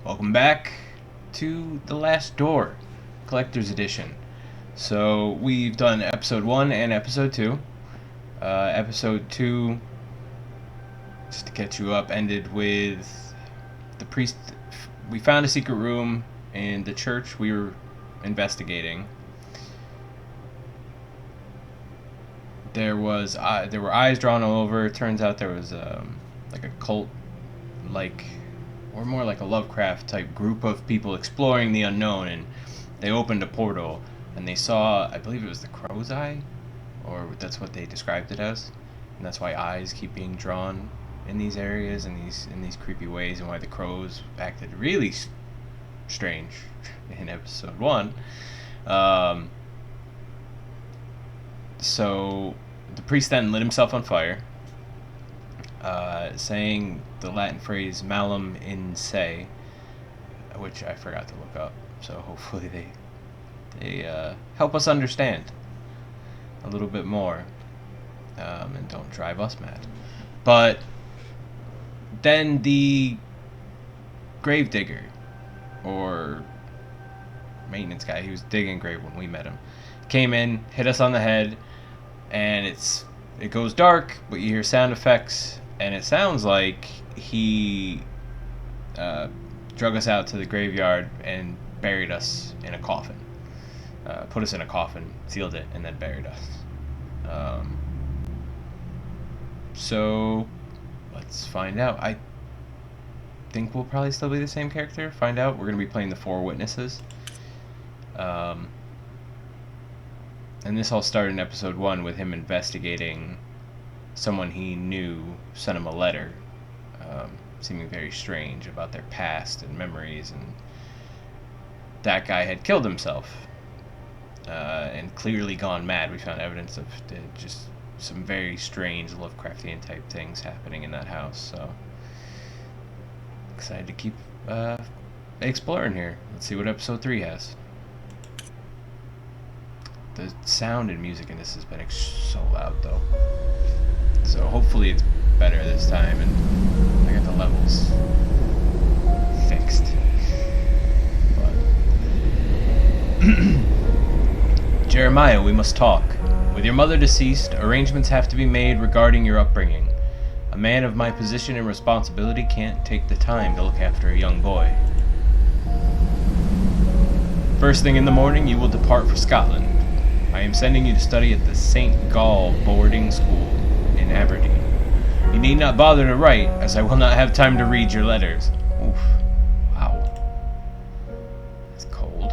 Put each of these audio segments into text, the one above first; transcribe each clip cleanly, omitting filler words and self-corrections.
Welcome back to The Last Door, Collector's Edition. So, we've done episode 1 and episode 2. Episode 2, just to catch you up, ended with the priest. We found a secret room in the church we were investigating. There were eyes drawn all over. It turns out there was like a cult, or more like a Lovecraft type group of people exploring the unknown, and they opened a portal and they saw, I believe it was the crow's eye, or that's what they described it as, and that's why eyes keep being drawn in these areas in these creepy ways, and why the crows acted really strange in episode 1. So the priest then lit himself on fire, saying the Latin phrase malum in se, which I forgot to look up, so hopefully they help us understand a little bit more, and don't drive us mad. But then the gravedigger, or maintenance guy, he was digging grave when we met him, came in, hit us on the head, and it goes dark, but you hear sound effects, and it sounds like he drug us out to the graveyard and buried us in a coffin. Put us in a coffin, sealed it, and then buried us. So let's find out. I think we'll probably still be the same character. Find out. We're going to be playing the 4 witnesses. And this all started in episode 1 with him investigating someone he knew sent him a letter, seeming very strange about their past and memories, and that guy had killed himself, and clearly gone mad. We found evidence of just some very strange Lovecraftian type things happening in that house, so excited to keep exploring here. Let's see what episode 3 has. The sound and music in this has been so loud, though. So hopefully it's better this time, and I got the levels fixed. But Jeremiah, we must talk. With your mother deceased, arrangements have to be made regarding your upbringing. A man of my position and responsibility can't take the time to look after a young boy. First thing in the morning, you will depart for Scotland. I am sending you to study at the St. Gall boarding school in Aberdeen. You need not bother to write, as I will not have time to read your letters. Oof. Wow. It's cold.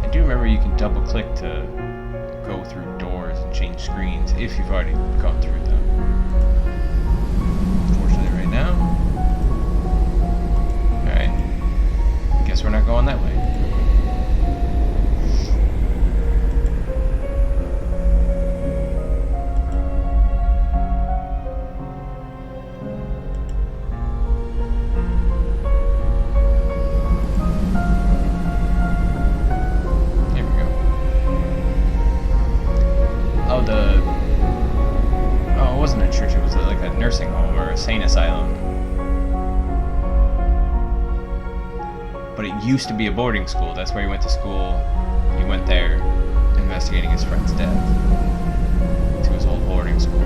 I do remember you can double click to go through doors and change screens if you've already gone through them. Unfortunately right now, alright, guess we're not going that way. It wasn't a church, it was like a nursing home or a sane asylum. But it used to be a boarding school. That's where he went to school. He went there investigating his friend's death to his old boarding school.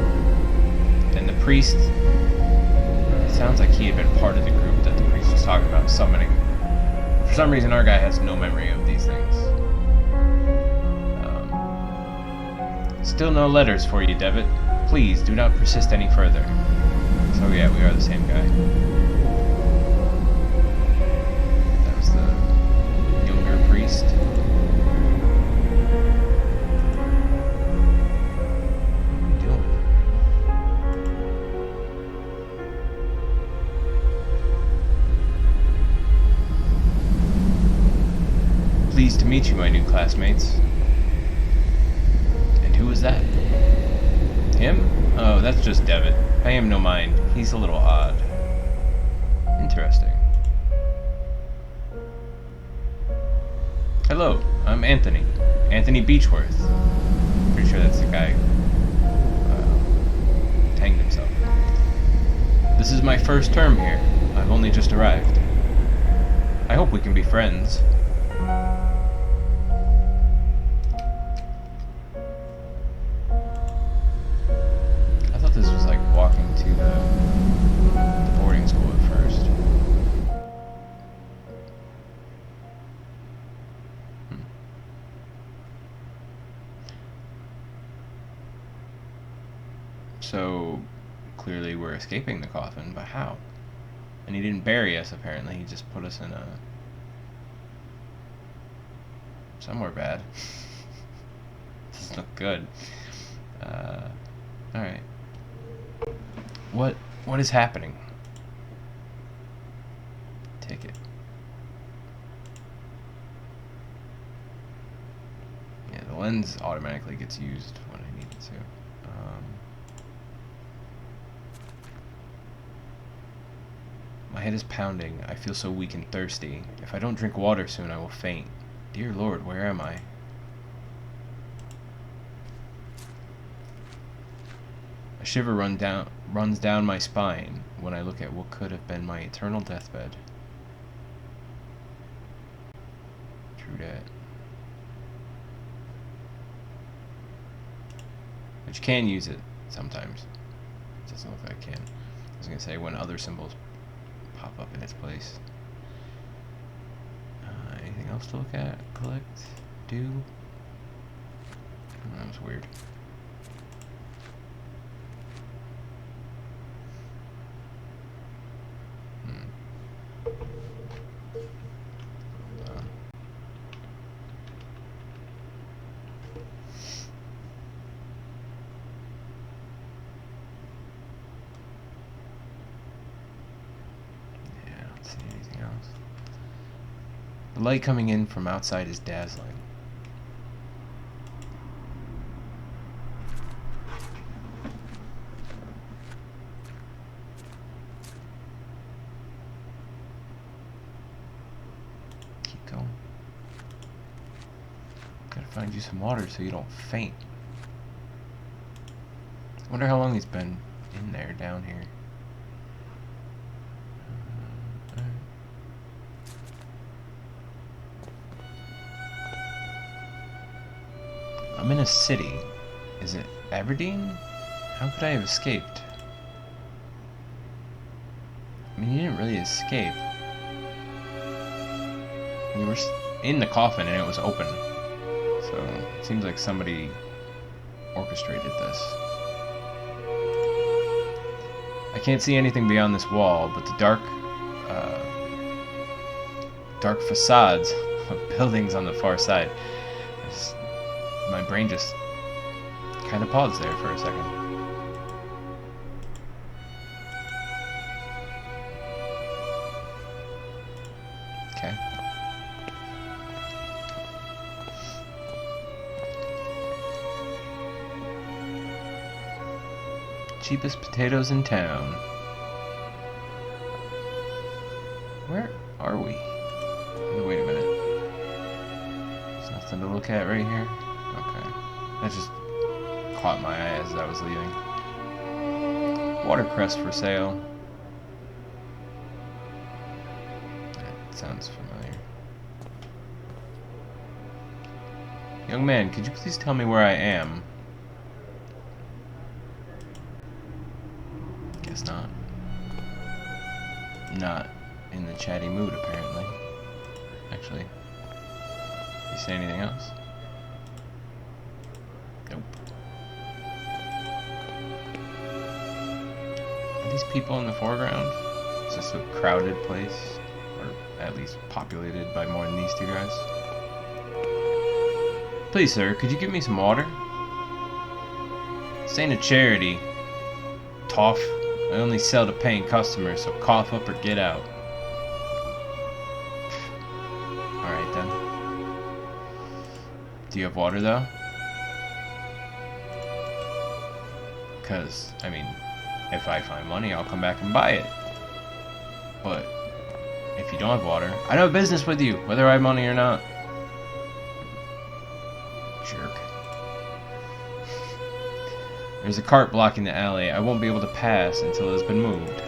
And the priest, it sounds like he had been part of the group that the priest was talking about summoning. For some reason, our guy has no memory of these things. Still no letters for you, Devitt. Please, do not persist any further. So yeah, we are the same guy. That was the younger priest. What are you doing? Pleased to meet you, my new classmates. And who is that? Him? Oh, that's just Devitt. Pay him no mind. He's a little odd. Interesting. Hello, I'm Anthony. Anthony Beechworth. Pretty sure that's the guy who hanged himself. This is my first term here. I've only just arrived. I hope we can be friends. I thought this was like walking to the boarding school at first. So, clearly we're escaping the coffin, but how? And he didn't bury us, apparently. He just put us in a... somewhere bad. Doesn't look good. Alright. What is happening? Ticket. Yeah, the lens automatically gets used when I need it to. My head is pounding. I feel so weak and thirsty. If I don't drink water soon, I will faint. Dear Lord, where am I? A shiver runs down my spine when I look at what could have been my eternal deathbed. True that. But you can use it sometimes. It doesn't look like I can. I was going to say when other symbols pop up in its place. Anything else to look at? Collect? Do? That was weird. The light coming in from outside is dazzling. Keep going. Gotta find you some water so you don't faint. I wonder how long he's been in there down here. I'm in a city. Is it Aberdeen? How could I have escaped? I mean, you didn't really escape. You were in the coffin and it was open. So, it seems like somebody orchestrated this. I can't see anything beyond this wall, but the dark facades of buildings on the far side. My brain just kind of paused there for a second. Okay. Cheapest potatoes in town. Where are we? Wait a minute. There's nothing to look at right here. Okay. That just caught my eye as I was leaving. Watercress for sale. That sounds familiar. Young man, could you please tell me where I am? Guess not. Not in the chatty mood, apparently. Actually. You say anything else? Nope. Are these people in the foreground? Is this a crowded place? Or at least populated by more than these two guys? Please, sir, could you give me some water? This ain't a charity. Toff. I only sell to paying customers, so cough up or get out. Alright then. Do you have water though? Because, I mean, if I find money, I'll come back and buy it. But if you don't have water, I don't have business with you, whether I have money or not. There's a cart blocking the alley. I won't be able to pass until it has been moved.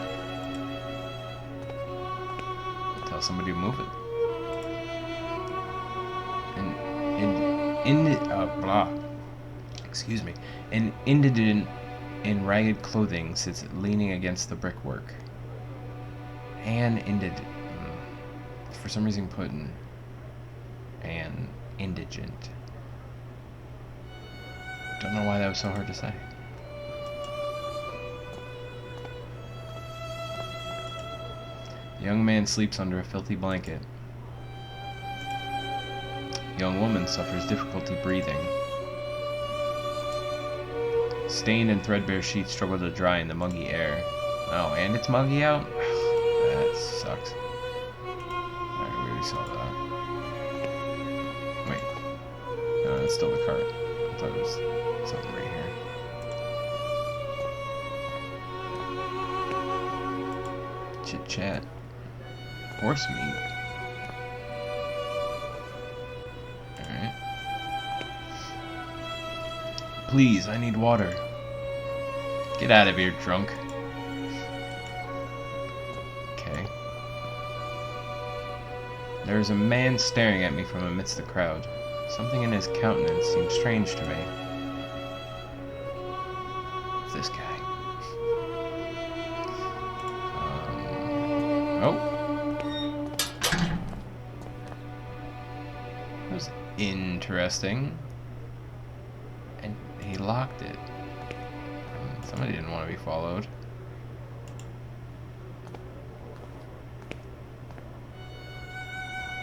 Tell somebody to move it. Excuse me. An indigent in ragged clothing sits leaning against the brickwork. An indigent. For some reason, put in an indigent. Don't know why that was so hard to say. The young man sleeps under a filthy blanket. The young woman suffers difficulty breathing. Stained and threadbare sheets struggle to dry in the muggy air. Oh, and it's muggy out? That sucks. Alright, we already saw that. Wait. No, that's still the cart. I thought it was something right here. Chit chat. Horse meat. Alright. Please, I need water. Get out of here, drunk. Okay. There is a man staring at me from amidst the crowd. Something in his countenance seems strange to me. It's this guy. Oh. That was interesting. And he locked it. Somebody didn't want to be followed.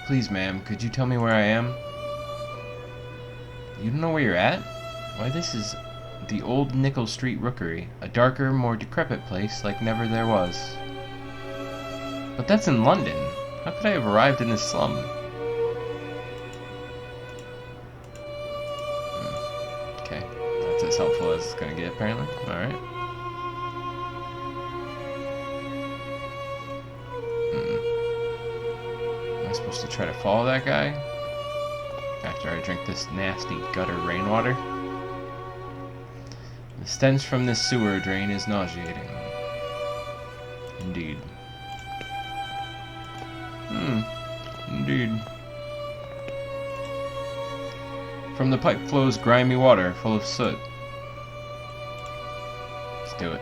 Please, ma'am, could you tell me where I am? You don't know where you're at? Why, this is the old Nickel Street Rookery, a darker, more decrepit place like never there was. But that's in London. How could I have arrived in this slum? Okay, that's as helpful as it's gonna get, apparently. Alright. Am I supposed to try to follow that guy? After I drink this nasty gutter rainwater? The stench from this sewer drain is nauseating. Indeed. Indeed. From the pipe flows grimy water, full of soot. Let's do it.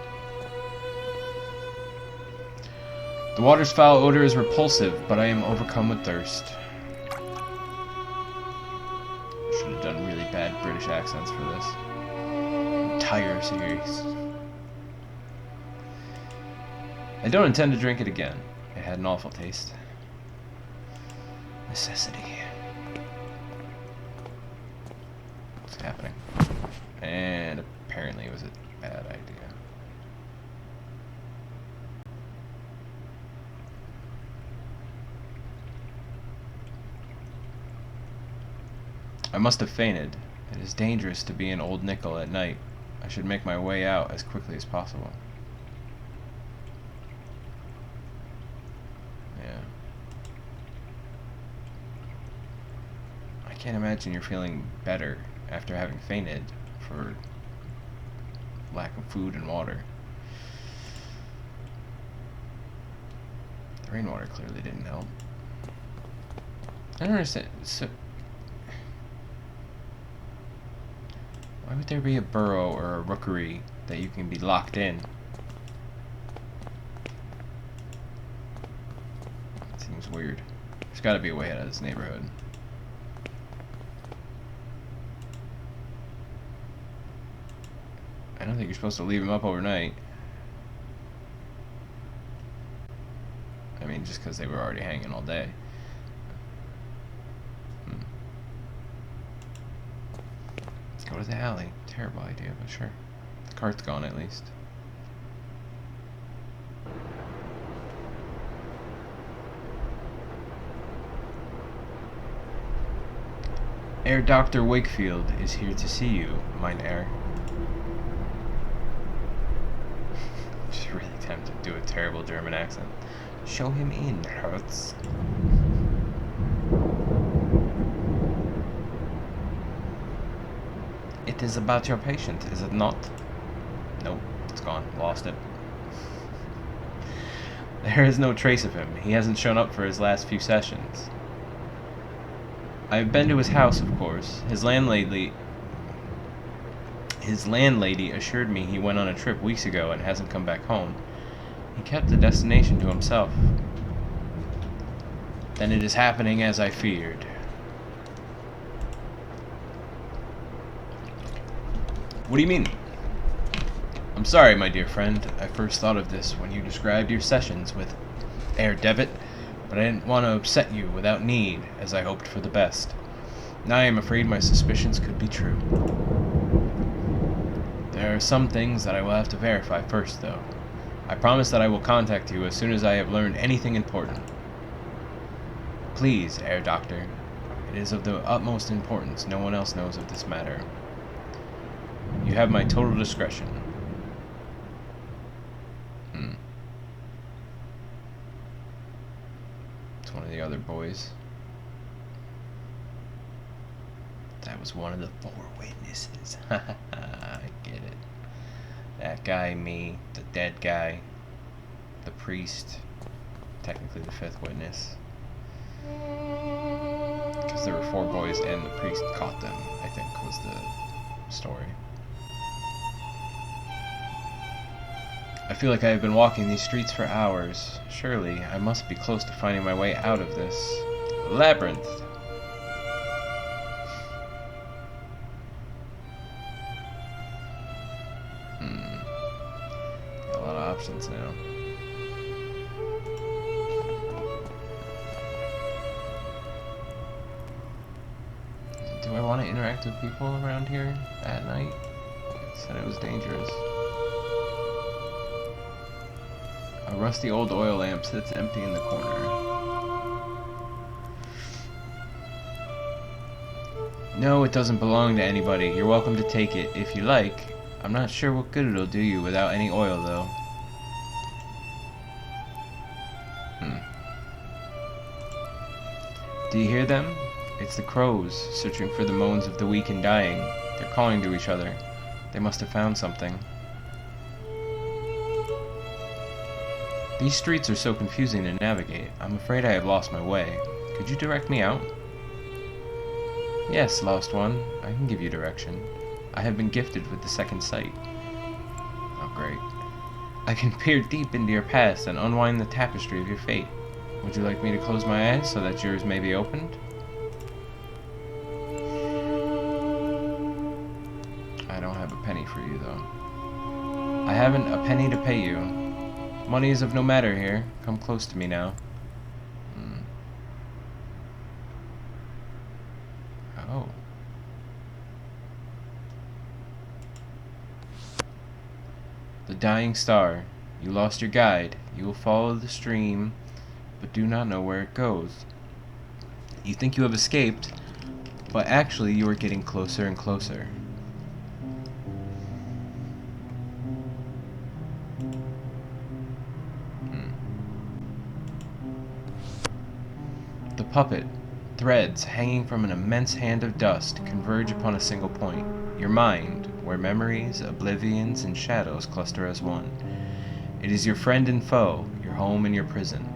The water's foul odor is repulsive, but I am overcome with thirst. Should have done really bad British accents for this entire series. I don't intend to drink it again. It had an awful taste. Necessity. What's happening? And apparently it was a bad idea. I must have fainted. It is dangerous to be in Old Nickel at night. I should make my way out as quickly as possible. Yeah. I can't imagine you're feeling better after having fainted for lack of food and water. The rainwater clearly didn't help. I don't understand. So, why would there be a burrow or a rookery that you can be locked in? It seems weird. There's got to be a way out of this neighborhood. I don't think you're supposed to leave them up overnight. I mean, just because they were already hanging all day. Go to the alley. Terrible idea, but sure. The cart's gone at least. Herr Dr. Wakefield is here to see you, mein Herr. Just really tempted to do a terrible German accent. Show him in, Hertz. It is about your patient, is it not? Nope, it's gone. Lost it. There is no trace of him. He hasn't shown up for his last few sessions. I've been to his house, of course. His landlady assured me he went on a trip weeks ago and hasn't come back home. He kept the destination to himself. Then it is happening as I feared. What do you mean? I'm sorry, my dear friend. I first thought of this when you described your sessions with Herr Devitt, but I didn't want to upset you without need, as I hoped for the best. Now I am afraid my suspicions could be true. There are some things that I will have to verify first, though. I promise that I will contact you as soon as I have learned anything important. Please, Herr Doctor. It is of the utmost importance no one else knows of this matter. You have my total discretion. It's one of the other boys. That was one of the 4 witnesses. I get it. That guy, me, the dead guy, the priest, technically the 5th witness. Because there were 4 boys and the priest caught them, I think was the story. I feel like I have been walking these streets for hours. Surely, I must be close to finding my way out of this labyrinth. Got a lot of options now. Do I want to interact with people around here at night? It said it was dangerous. A rusty old oil lamp sits empty in the corner. No, it doesn't belong to anybody. You're welcome to take it if you like. I'm not sure what good it'll do you without any oil, though. Do you hear them? It's the crows, searching for the moans of the weak and dying. They're calling to each other. They must have found something. These streets are so confusing to navigate. I'm afraid I have lost my way. Could you direct me out? Yes, lost one. I can give you direction. I have been gifted with the second sight. Oh, great. I can peer deep into your past and unwind the tapestry of your fate. Would you like me to close my eyes so that yours may be opened? I don't have a penny for you, though. I haven't a penny to pay you. Money is of no matter here. Come close to me now. Oh. The dying star. You lost your guide. You will follow the stream, but do not know where it goes. You think you have escaped, but actually you are getting closer and closer. The puppet, threads hanging from an immense hand of dust, converge upon a single point, your mind, where memories, oblivions, and shadows cluster as one. It is your friend and foe, your home and your prison.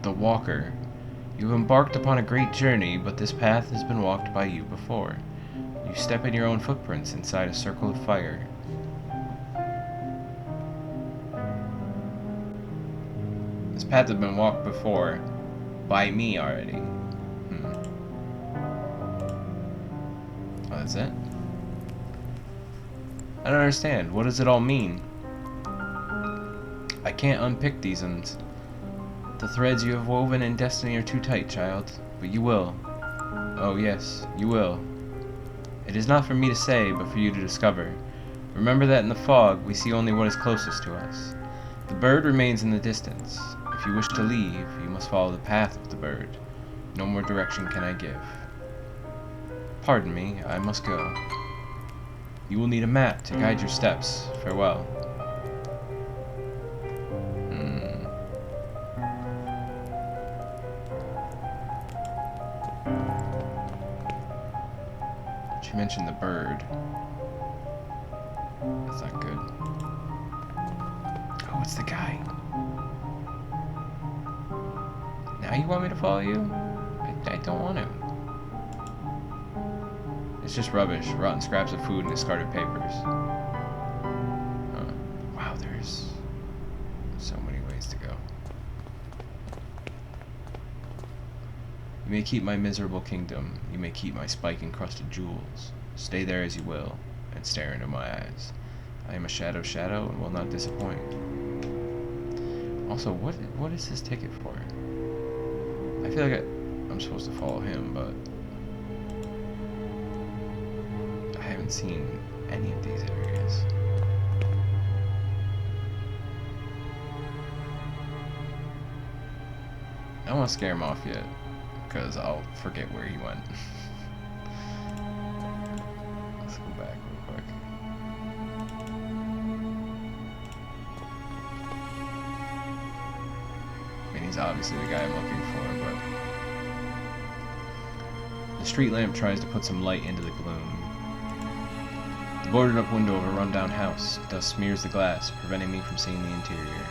The walker. You have embarked upon a great journey, but this path has been walked by you before. You step in your own footprints inside a circle of fire. This path has been walked before by me already. Oh, that's it? I don't understand. What does it all mean? I can't unpick these ends. The threads you have woven in destiny are too tight, child. But you will. Oh yes, you will. It is not for me to say, but for you to discover. Remember that in the fog, we see only what is closest to us. The bird remains in the distance. If you wish to leave, you must follow the path of the bird. No more direction can I give. Pardon me, I must go. You will need a map to guide your steps. Farewell. mentioned the bird. That's not good. Oh, it's the guy. Now you want me to follow you? I don't want to. It's just rubbish, rotten scraps of food and discarded papers. Wow, there's so many ways to go. You may keep my miserable kingdom. You may keep my spike-encrusted jewels. Stay there as you will, and stare into my eyes. I am a shadow and will not disappoint. Also, what is this ticket for? I feel like I'm supposed to follow him, but I haven't seen any of these areas. I don't want to scare him off yet, because I'll forget where he went. Let's go back real quick. I mean, he's obviously the guy I'm looking for, but... The street lamp tries to put some light into the gloom. The boarded up window of a rundown house. Dust smears the glass, preventing me from seeing the interior.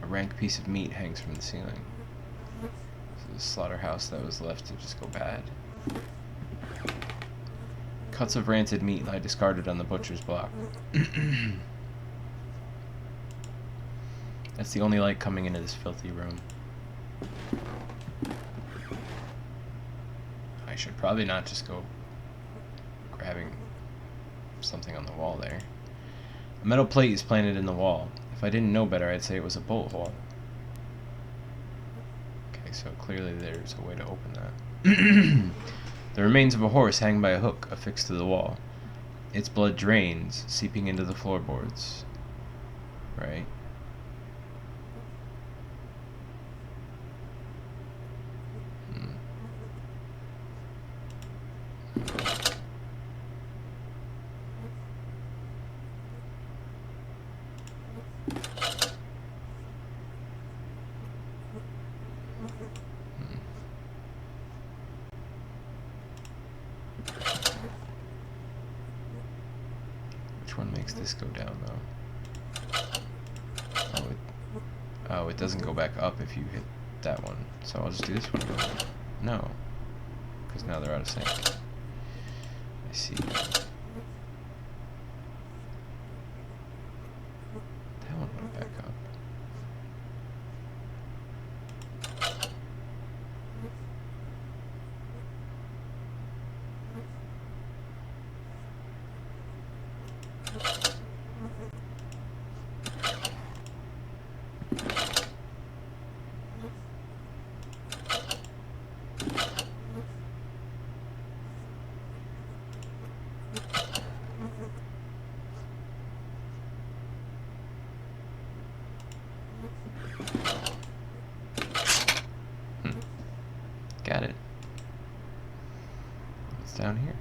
A rank piece of meat hangs from the ceiling. This is a slaughterhouse that was left to just go bad. Cuts of rancid meat lie discarded on the butcher's block. That's the only light coming into this filthy room. I should probably not just go grabbing something on the wall there. A metal plate is planted in the wall. If I didn't know better, I'd say it was a bolt hole. Okay, so clearly there's a way to open that. The remains of a horse hang by a hook affixed to the wall. Its blood drains, seeping into the floorboards. Right? Which one makes this go down, though? Oh, it doesn't go back up if you hit that one. So I'll just do this one again. No. Because now they're out of sync. I see. That one went back up. Got it. What's down here?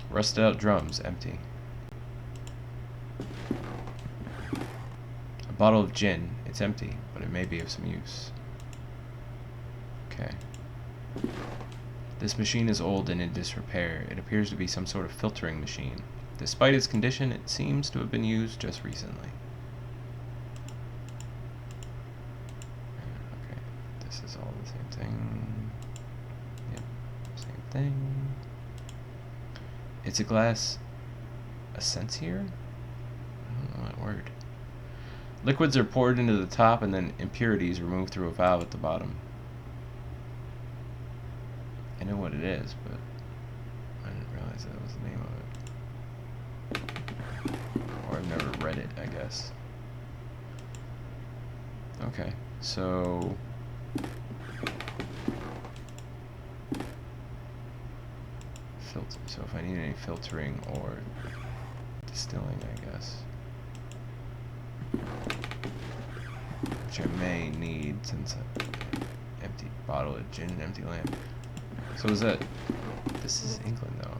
Rusted out drums, empty. A bottle of gin, it's empty, but it may be of some use. Okay. This machine is old and in disrepair. It appears to be some sort of filtering machine. Despite its condition, it seems to have been used just recently. Okay, this is all the same thing. Yep, same thing. It's a glass essensier? I don't know that word. Liquids are poured into the top and then impurities removed through a valve at the bottom. I know what it is, but I didn't realize that was the name of it. Or I've never read it, I guess. Okay, so... So if I need any filtering or distilling, I guess. which I may need since empty bottle of gin and empty lamp. So is that... This is England, though.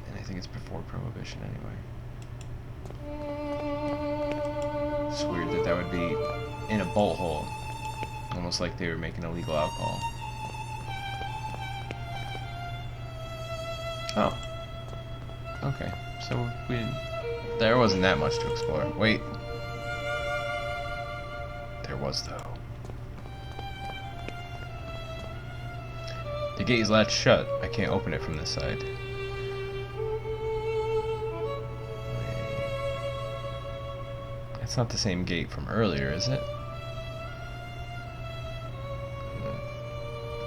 And I think it's before Prohibition, anyway. It's weird that that would be in a bolt hole. Almost like they were making illegal alcohol. Oh. Okay. So we didn't... There wasn't that much to explore. Wait. There was, though. The gate is latched shut. I can't open it from this side. It's not the same gate from earlier, is it?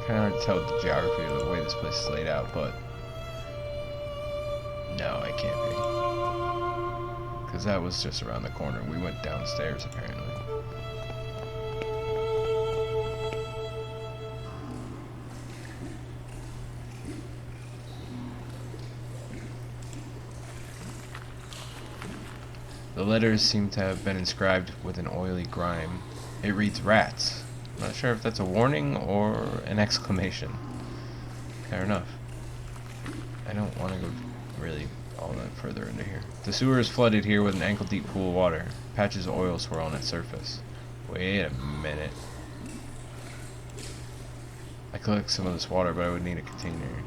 Kind of hard to tell the geography of the way this place is laid out, but no, I can't be. Because that was just around the corner. We went downstairs, apparently. The letters seem to have been inscribed with an oily grime. It reads rats. I'm not sure if that's a warning or an exclamation. Fair enough. I don't want to go really all that further into here. The sewer is flooded here with an ankle-deep pool of water. Patches of oil swirl on its surface. Wait a minute. I collect some of this water, but I would need a container.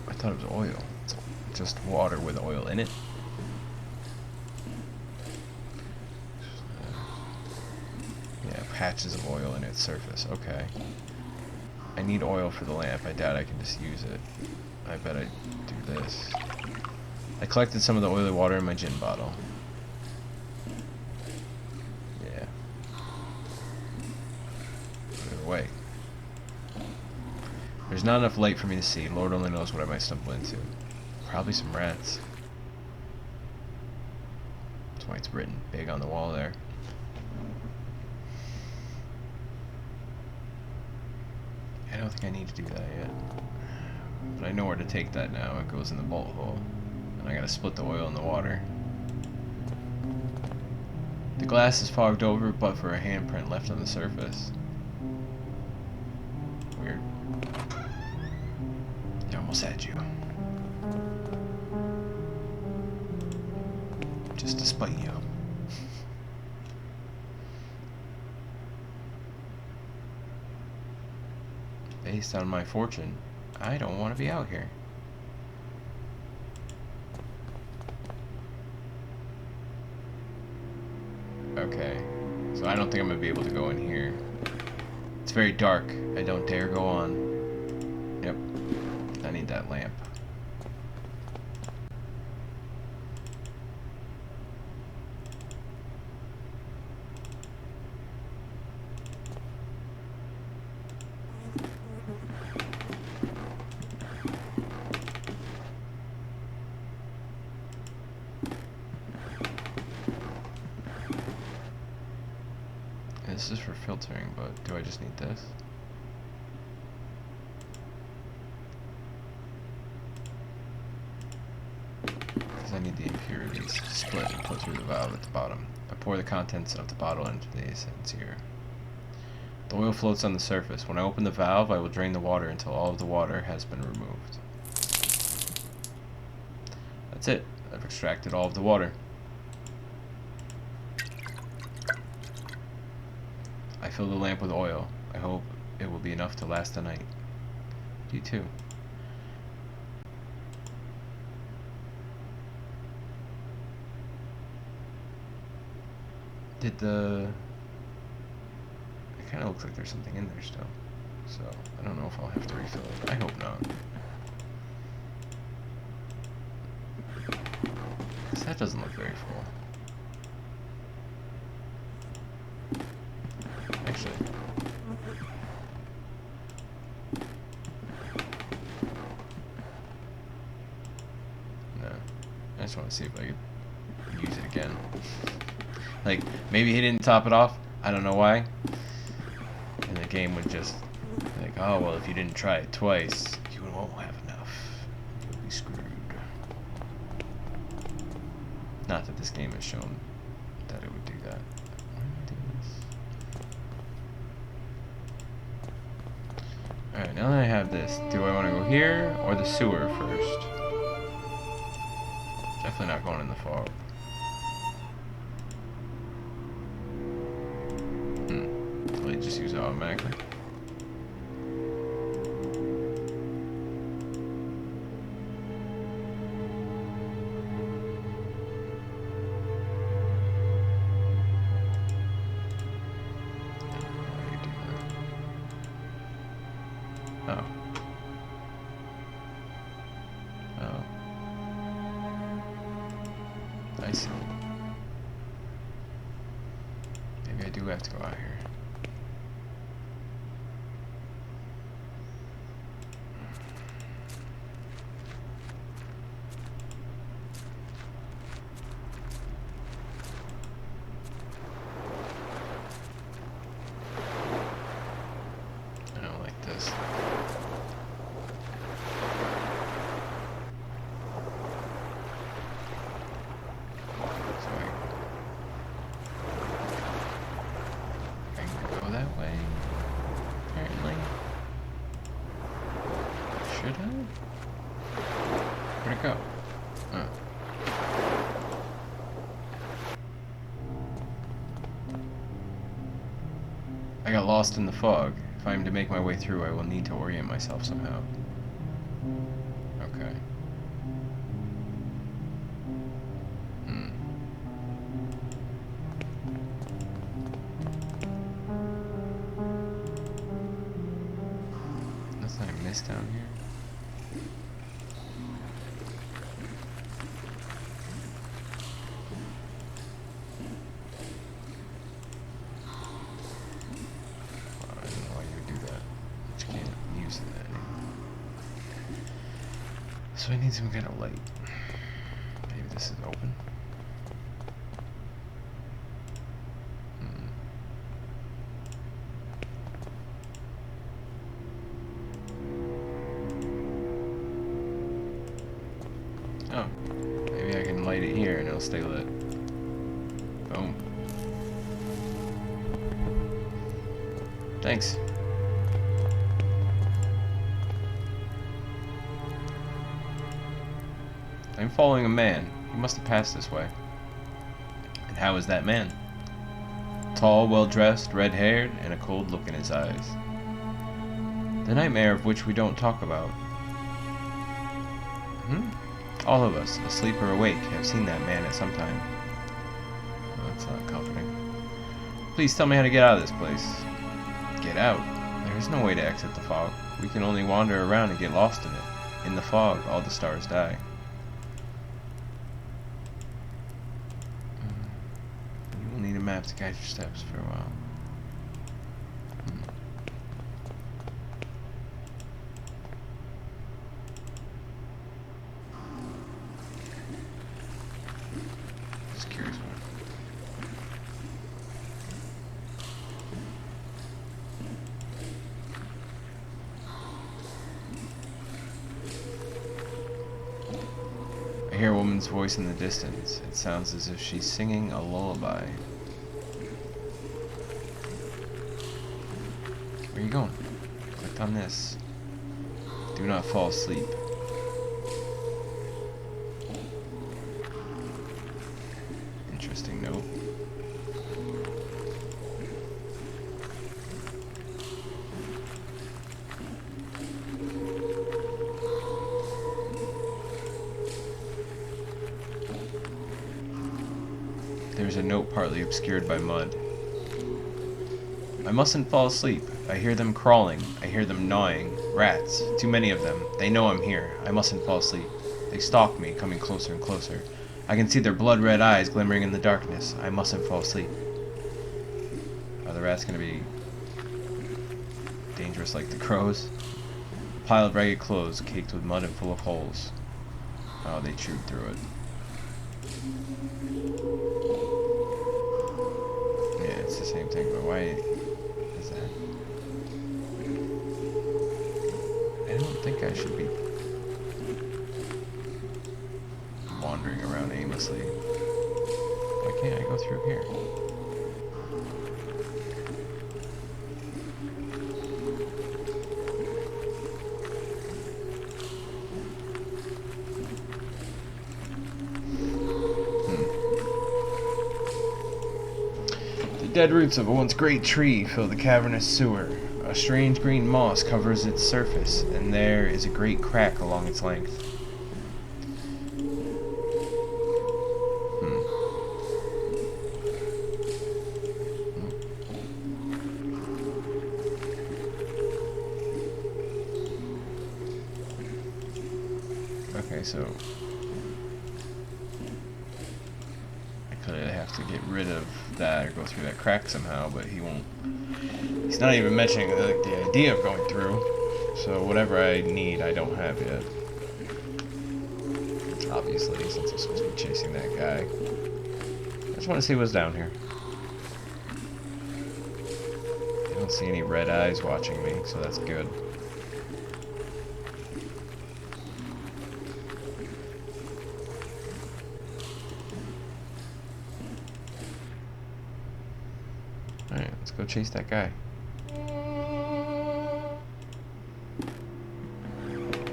I thought it was oil. It's just water with oil in it. Yeah, patches of oil in its surface. Okay. I need oil for the lamp. I doubt I can just use it. I bet I do this. I collected some of the oily water in my gin bottle. Yeah. Put it away. There's not enough light for me to see. Lord only knows what I might stumble into. Probably some rats. That's why it's written big on the wall there. I don't think I need to do that yet. But I know where to take that now. It goes in the bolt hole. And I gotta split the oil in the water. The glass is fogged over, but for a handprint left on the surface. Weird. They almost had you. Just to spite you. Based on my fortune, I don't want to be out here. Okay, so I don't think I'm going to be able to go in here. It's very dark. I don't dare go on. Yep, I need that lamp. This is for filtering, but do I just need this? Because I need the impurities split and put through the valve at the bottom. I pour the contents of the bottle into the essence here. The oil floats on the surface. When I open the valve, I will drain the water until all of the water has been removed. That's it. I've extracted all of the water. I fill the lamp with oil. I hope it will be enough to last the night. You too. Did the... It kind of looks like there's something in there still. So, I don't know if I'll have to refill it. I hope not. 'Cause that doesn't look very full. Actually. No. I just want to see if I could use it again. Like, maybe he didn't top it off. I don't know why. And the game would just like, oh, well, if you didn't try it twice, you won't have enough. You'll be screwed. Not that this game has shown that it would do that. Why am I doing this? Alright, now that I have this, do I want to go here or the sewer first? Definitely not going in the fog. Will it just use it automatically? Oh. Oh. I see. Maybe I do have to go out here. I don't like this. That way, apparently. Should I? Where'd it go? Oh. I got lost in the fog. If I am to make my way through, I will need to orient myself somehow. Okay. Nothing I missed down here. I don't know why you would do that. You can't use that anymore. So I need some kind of light. Maybe this is open. Oh, maybe I can light it here and it'll stay lit. Boom. Thanks. I'm following a man. He must have passed this way. And how is that man? Tall, well-dressed, red-haired, and a cold look in his eyes. The nightmare of which we don't talk about. All of us, asleep or awake, have seen that man at some time. Well, that's not comforting. Please tell me how to get out of this place. Get out? There is no way to exit the fog. We can only wander around and get lost in it. In the fog, all the stars die. You will need a map to guide your steps for a while. I hear a woman's voice in the distance. It sounds as if she's singing a lullaby. Where are you going? Click on this. Do not fall asleep. Interesting note. There's a note partly obscured by mud. I mustn't fall asleep. I hear them crawling. I hear them gnawing. Rats. Too many of them. They know I'm here. I mustn't fall asleep. They stalk me, coming closer and closer. I can see their blood-red eyes glimmering in the darkness. I mustn't fall asleep. Are the rats going to be dangerous like the crows? A pile of ragged clothes, caked with mud and full of holes. Oh, they chewed through it. Yeah, it's the same thing, but why is that? I don't think I should be wandering around aimlessly. can't I go through here? The dead roots of a once great tree fill the cavernous sewer. A strange green moss covers its surface, and there is a great crack along its length. Okay, so I clearly have to get rid of that or go through that crack somehow, but he won't. He's not even mentioning the idea of going through, so whatever I need, I don't have yet. Obviously, since I'm supposed to be chasing that guy. I just want to see what's down here. I don't see any red eyes watching me, so that's good. Alright, let's go chase that guy.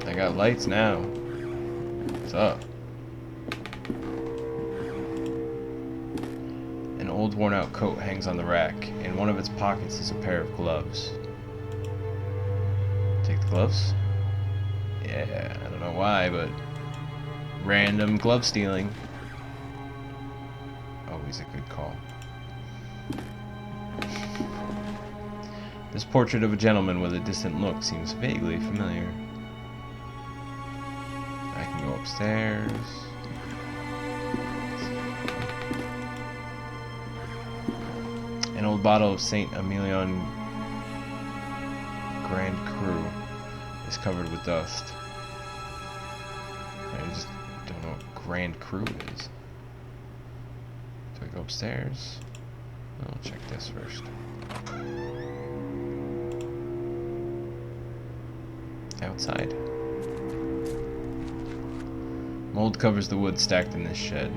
I got lights now. What's up? An old worn out coat hangs on the rack. In one of its pockets is a pair of gloves. Take the gloves? Yeah, I don't know why, but random glove stealing. Always a good call. This portrait of a gentleman with a distant look seems vaguely familiar. I can go upstairs. An old bottle of Saint Emilion Grand Cru is covered with dust. I just don't know what Grand Cru is. Do I go upstairs? I'll check this first. Outside. Mold covers the wood stacked in this shed.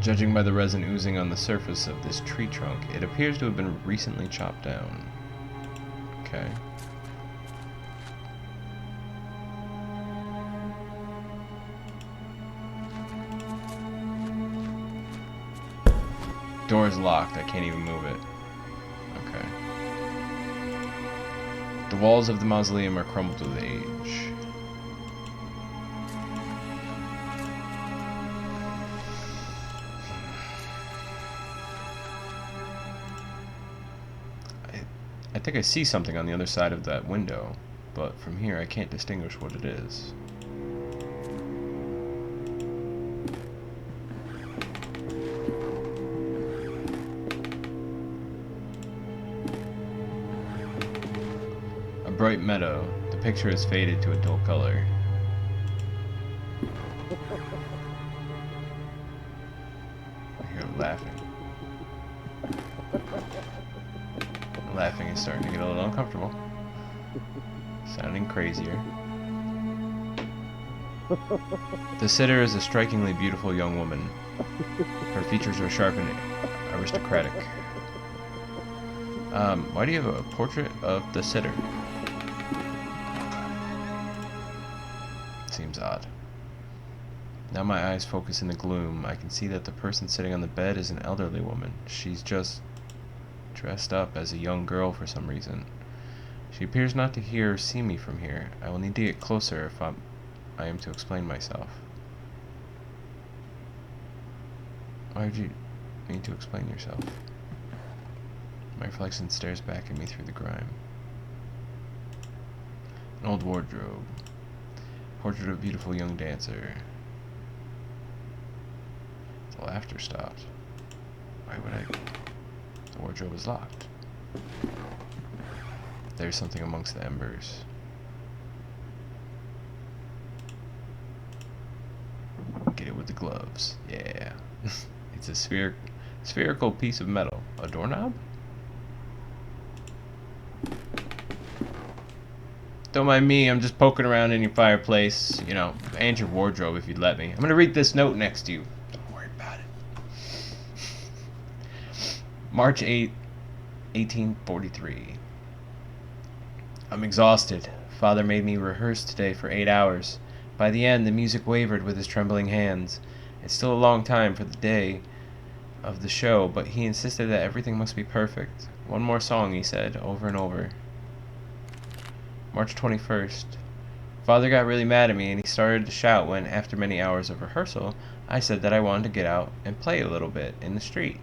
Judging by the resin oozing on the surface of this tree trunk, it appears to have been recently chopped down. Okay. Door is locked. I can't even move it. Okay. The walls of the mausoleum are crumbled with age. I think I see something on the other side of that window, but from here I can't distinguish what it is. A bright meadow. The picture has faded to a dull color. I hear laughing. Laughing is starting to get a little uncomfortable. Sounding crazier. The sitter is a strikingly beautiful young woman. Her features are sharp and aristocratic. Why do you have a portrait of the sitter? Seems odd. Now my eyes focus in the gloom. I can see that the person sitting on the bed is an elderly woman. She's just dressed up as a young girl for some reason. She appears not to hear or see me from here. I will need to get closer if I am to explain myself. Why would you need to explain yourself? My reflection stares back at me through the grime. An old wardrobe. Portrait of a beautiful young dancer. The laughter stopped. Why would I? The wardrobe is locked. There's something amongst the embers. Get it with the gloves. Yeah. It's a spherical piece of metal. A doorknob? Don't mind me, I'm just poking around in your fireplace, you know, and your wardrobe if you'd let me. I'm gonna read this note next to you. Don't worry about it. March 8th, 1843. I'm exhausted. Father made me rehearse today for 8 hours. By the end, the music wavered with his trembling hands. It's still a long time for the day of the show, but he insisted that everything must be perfect. One more song, he said, over and over. March 21st. Father got really mad at me and he started to shout when, after many hours of rehearsal, I said that I wanted to get out and play a little bit in the street.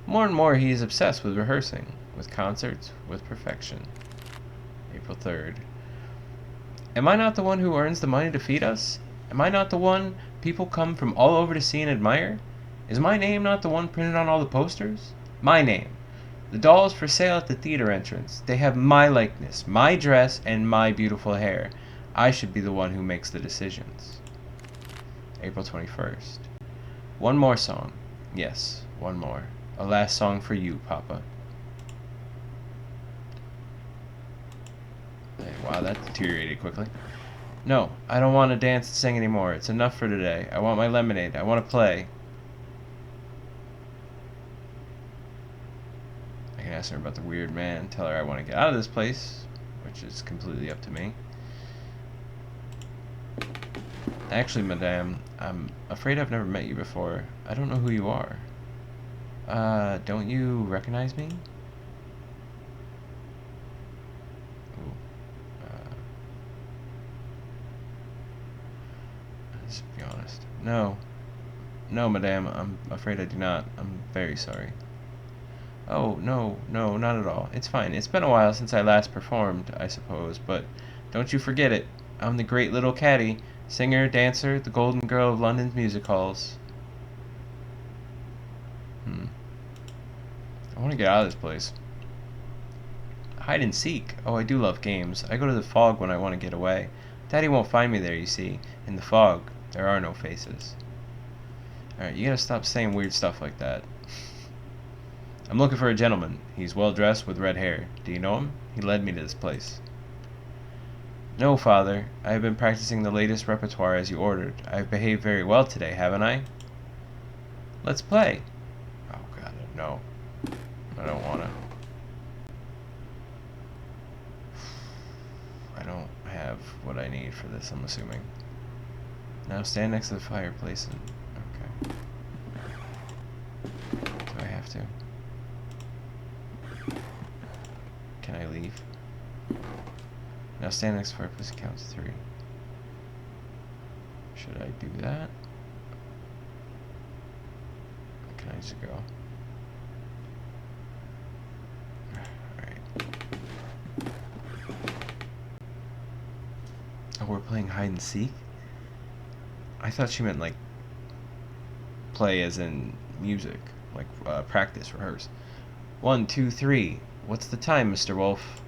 More and more he is obsessed with rehearsing, with concerts, with perfection. April 3rd. Am I not the one who earns the money to feed us? Am I not the one people come from all over to see and admire? Is my name not the one printed on all the posters? My name. The dolls for sale at the theater entrance. They have my likeness, my dress, and my beautiful hair. I should be the one who makes the decisions. April 21st. One more song. Yes, one more. A last song for you, Papa. Hey, wow, that deteriorated quickly. No, I don't want to dance and sing anymore. It's enough for today. I want my lemonade. I want to play. I can ask her about the weird man. Tell her I want to get out of this place, which is completely up to me. Actually, madame, I'm afraid I've never met you before. I don't know who you are. Don't you recognize me? Ooh. Let's be honest. No. No, madame, I'm afraid I do not. I'm very sorry. Oh, no, not at all. It's fine. It's been a while since I last performed, I suppose, but don't you forget it. I'm the great little caddy, singer, dancer, the golden girl of London's music halls. I want to get out of this place. Hide and seek. Oh, I do love games. I go to the fog when I want to get away. Daddy won't find me there, you see. In the fog, there are no faces. Alright, you gotta stop saying weird stuff like that. I'm looking for a gentleman. He's well dressed with red hair. Do you know him? He led me to this place. No, Father. I have been practicing the latest repertoire as you ordered. I have behaved very well today, haven't I? Let's play. Oh, God, no. I don't wanna. I don't have what I need for this, I'm assuming. Now stand next to the fireplace and... Okay. Do I have to? Can I leave? Now stand next to the fireplace and count to 3. Should I do that? Or can I just go? Oh, we're playing hide and seek? I thought she meant like play as in music, like practice, rehearse. 1, 2, 3. What's the time, Mr. Wolf?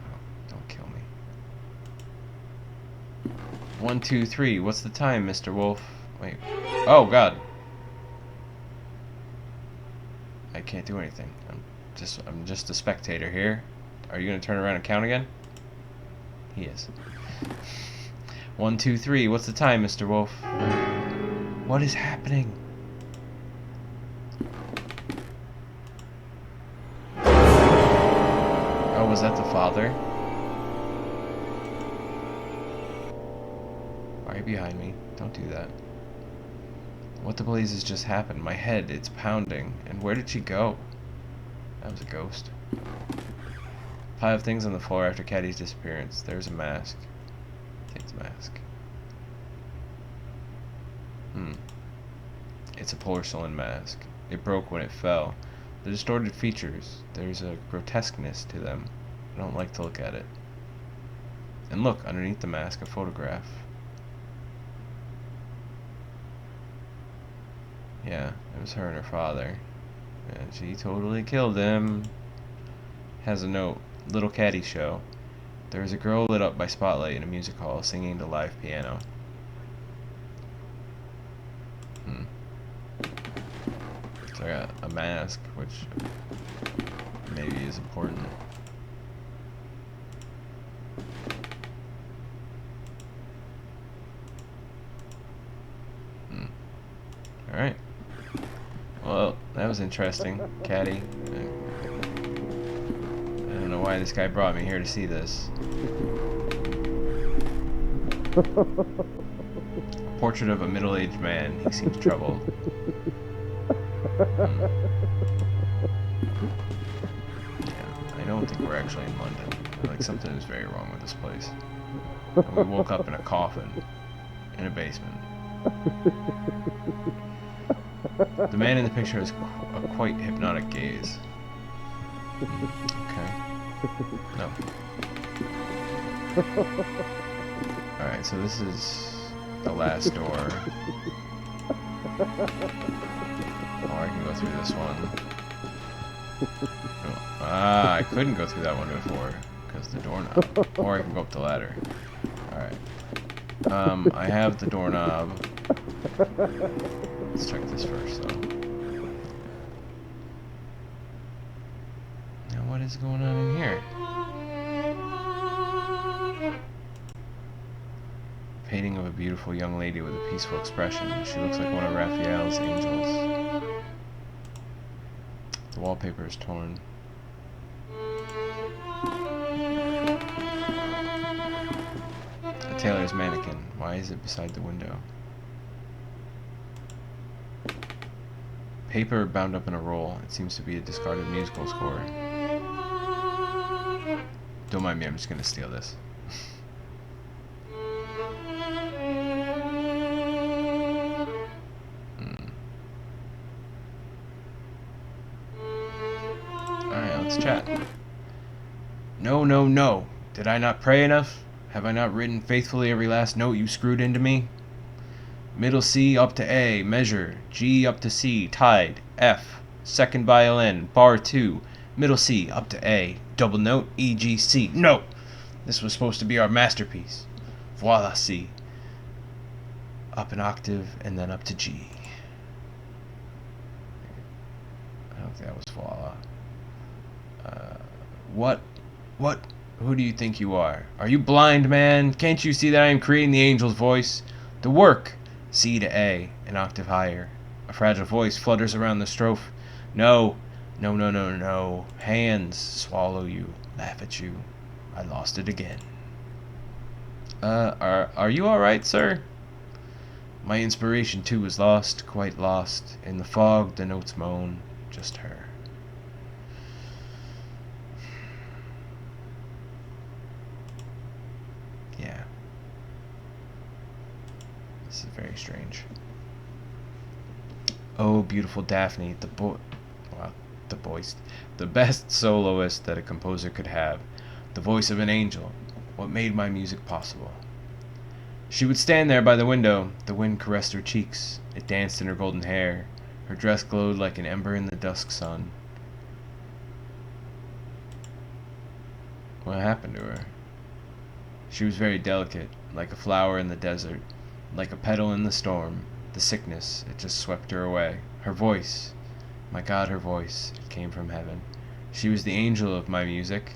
Oh, don't kill me. 1, 2, 3. What's the time, Mr. Wolf? Wait. Oh, God. I can't do anything. I'm just a spectator here. Are you gonna turn around and count again? He is. 1, 2, 3. What's the time, Mr. Wolf? What is happening? Oh, was that the father? Why are you behind me? Don't do that. What the blazes just happened? My head, it's pounding. And where did she go? That was a ghost. Pile of things on the floor after Caddy's disappearance. There's a mask. Take the mask. It's a porcelain mask. It broke when it fell. The distorted features, there's a grotesqueness to them. I don't like to look at it. And look, underneath the mask, a photograph. Yeah, it was her and her father. And she totally killed him. Has a note. Little Caddy show. There is a girl lit up by spotlight in a music hall singing to live piano. So I got a mask, which maybe is important. Alright. Well, that was interesting, Caddy. I don't know why this guy brought me here to see this. Portrait of a middle-aged man. He seems troubled. Yeah, I don't think we're actually in London. Like, something is very wrong with this place. And we woke up in a coffin. In a basement. The man in the picture has a quite hypnotic gaze. Okay. No. Alright, so this is the last door. Or I can go through this one. Oh. Ah, I couldn't go through that one before, because the doorknob. Or I can go up the ladder. Alright. I have the doorknob. Let's check this first, though. Now, what is going on in here? Painting of a beautiful young lady with a peaceful expression. She looks like one of Raphael's angels. The wallpaper is torn. A tailor's mannequin. Why is it beside the window? Paper bound up in a roll. It seems to be a discarded musical score. Don't mind me, I'm just gonna steal this. Alright, let's chat. No, no, no. Did I not pray enough? Have I not written faithfully every last note you screwed into me? Middle C up to A, measure. G up to C, tied. F, second violin, bar 2. Middle C up to A, double note, E, G, C. No! This was supposed to be our masterpiece. Voila, C. Up an octave, and then up to G. I don't think that was voila. What? What? Who do you think you are? Are you blind, man? Can't you see that I am creating the angel's voice? The work! C to A, an octave higher. A fragile voice flutters around the strophe. No, no, no, no, no. Hands swallow you, laugh at you. I lost it again. Are you alright, sir? My inspiration, too, is lost, quite lost. In the fog, the notes moan. Just her. Yeah. This is very strange. Oh, beautiful Daphne, the best soloist that a composer could have, the voice of an angel, what made my music possible. She would stand there by the window, the wind caressed her cheeks, it danced in her golden hair, her dress glowed like an ember in the dusk sun. What happened to her? She was very delicate, like a flower in the desert, like a petal in the storm. The sickness, it just swept her away. Her voice, my God, her voice, it came from heaven. She was the angel of my music.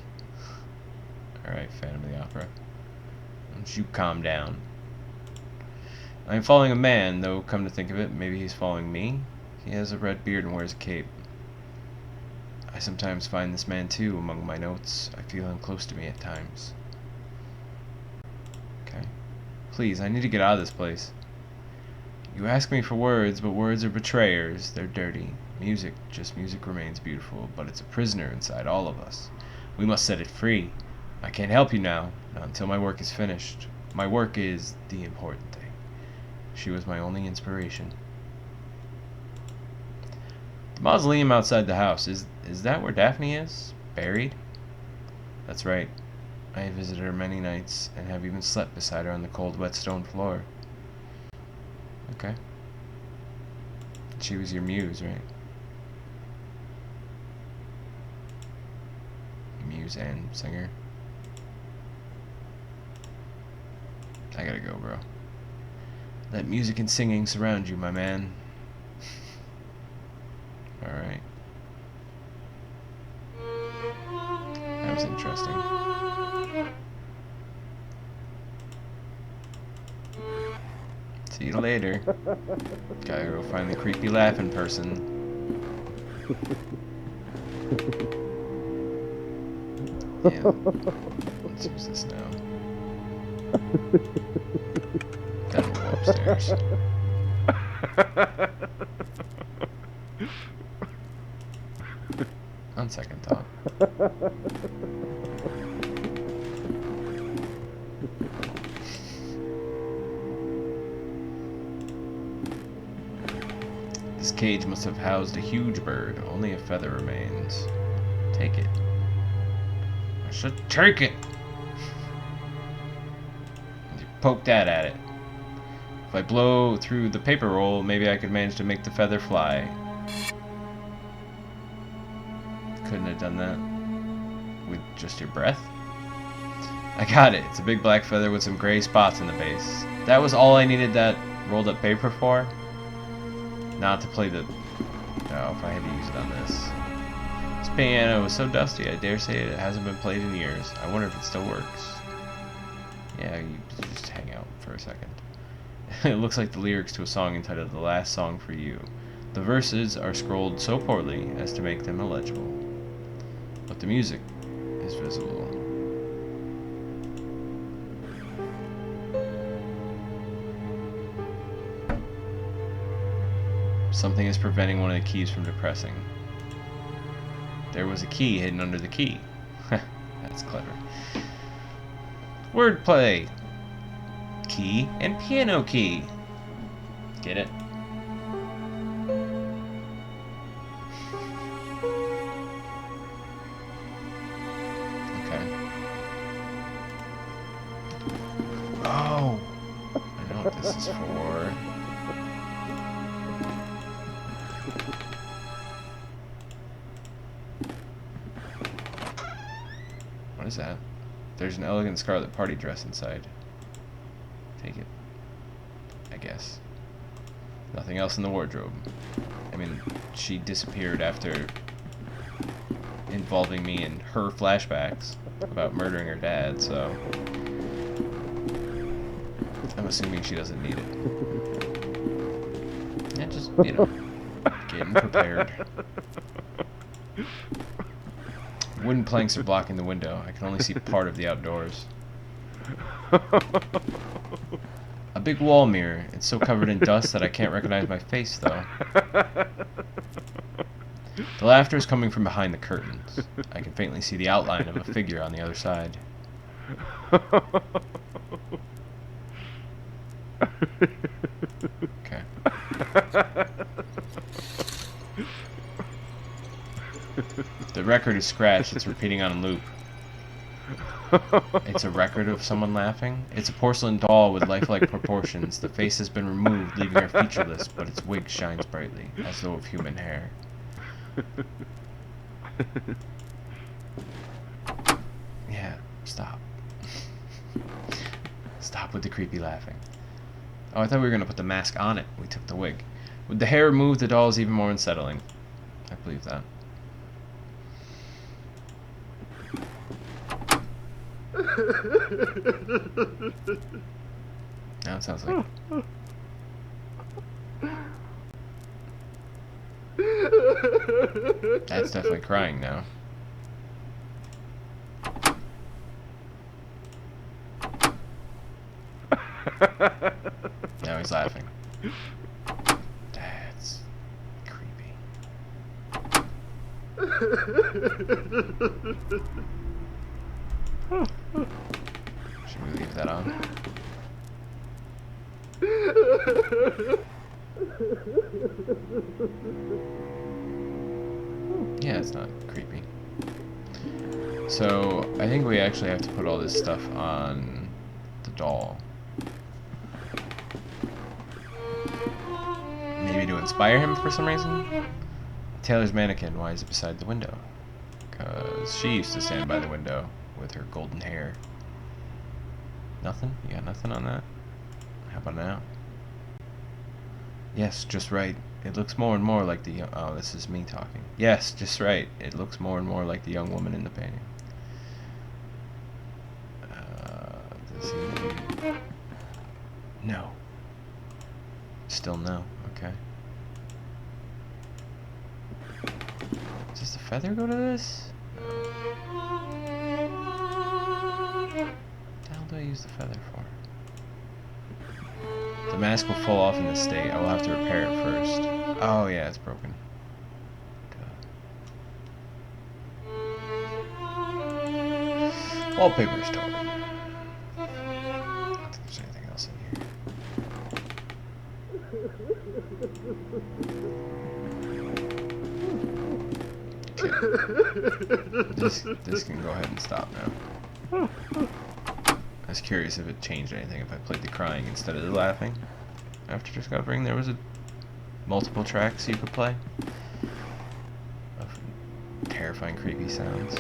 Alright, Phantom of the Opera. Don't you calm down. I am following a man, though, come to think of it, maybe he's following me. He has a red beard and wears a cape. I sometimes find this man, too, among my notes. I feel him close to me at times. Okay. Please, I need to get out of this place. You ask me for words, but words are betrayers. They're dirty. Music, just music remains beautiful, but it's a prisoner inside all of us. We must set it free. I can't help you now, not until my work is finished. My work is the important thing. She was my only inspiration. The mausoleum outside the house, is that where Daphne is? Buried? That's right. I have visited her many nights, and have even slept beside her on the cold, wet stone floor. Okay. She was your muse, right? Muse and singer. I gotta go, bro. Let music and singing surround you, my man. Alright. was interesting. See you later. Gotta go find the creepy laughing person. Yeah. Let's use this now. Gotta go upstairs. On second thought. This cage must have housed a huge bird. Only a feather remains. Take it. I should take it! You poke that at it. If I blow through the paper roll, maybe I could manage to make the feather fly. Couldn't have done that with just your breath. I got it. It's a big black feather with some gray spots in the base. That was all I needed that rolled up paper for? Not to play the... Oh, if I had to use it on this. This piano is so dusty, I dare say it hasn't been played in years. I wonder if it still works. Yeah, you just hang out for a second. It looks like the lyrics to a song entitled The Last Song for You. The verses are scrolled so poorly as to make them illegible. But the music is visible. Something is preventing one of the keys from depressing. There was a key hidden under the key. That's clever. Wordplay. Key and piano key. Get it? Okay. Oh! I know what this is for. What is that? There's an elegant scarlet party dress inside. Take it. I guess. Nothing else in the wardrobe. I mean, she disappeared after involving me in her flashbacks about murdering her dad, so I'm assuming she doesn't need it. Yeah, just, you know, getting prepared. Wooden planks are blocking the window. I can only see part of the outdoors. A big wall mirror. It's so covered in dust that I can't recognize my face, though. The laughter is coming from behind the curtains. I can faintly see the outline of a figure on the other side. Okay. The record is scratched. It's repeating on loop. It's a record of someone laughing. It's a porcelain doll with lifelike proportions. The face has been removed, leaving her featureless, but its wig shines brightly, as though of human hair. Yeah, stop. Stop with the creepy laughing. Oh, I thought we were going to put the mask on it. We took the wig. With the hair removed, the doll is even more unsettling. I believe that. Now it sounds like... That's definitely crying now. Now he's laughing. That's creepy. Should we leave that on? Yeah, it's not creepy. So, I think we actually have to put all this stuff on the doll. Maybe to inspire him for some reason? Taylor's mannequin, why is it beside the window? Because she used to stand by the window with her golden hair. Nothing? You got nothing on that? How about now? Yes, just right. It looks more and more like the young... Oh, this is me talking. Yes, just right. It looks more and more like the young woman in the painting. No. Still no. Okay. Does the feather go to this? No. What the hell do I use the feather for? The mask will fall off in this state. I will have to repair it first. Oh yeah, it's broken. Wallpaper store. I don't think there's anything else in here. Okay. This can go ahead and stop now. I was curious if it changed anything if I played the crying instead of the laughing. After discovering there was multiple tracks you could play of terrifying, creepy sounds.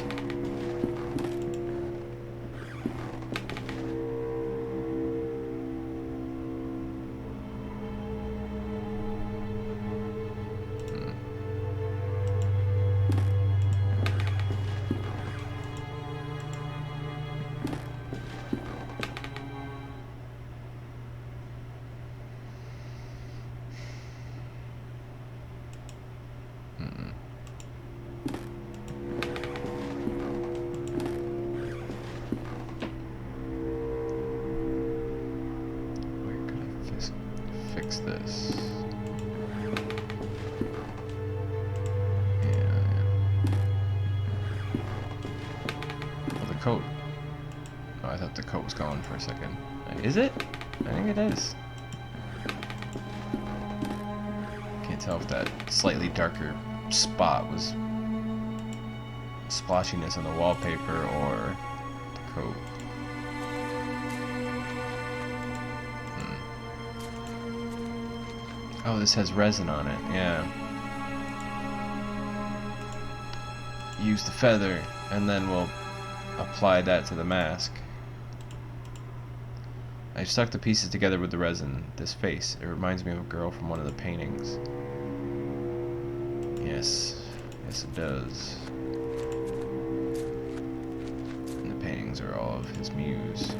Fix this. Yeah. Oh, the coat. Oh, I thought the coat was gone for a second. Is it? I think it is. Can't tell if that slightly darker spot was splotchiness on the wallpaper or the coat. Oh, this has resin on it, yeah. Use the feather, and then we'll apply that to the mask. I stuck the pieces together with the resin. This face, it reminds me of a girl from one of the paintings. Yes, yes it does. And the paintings are all of his muse.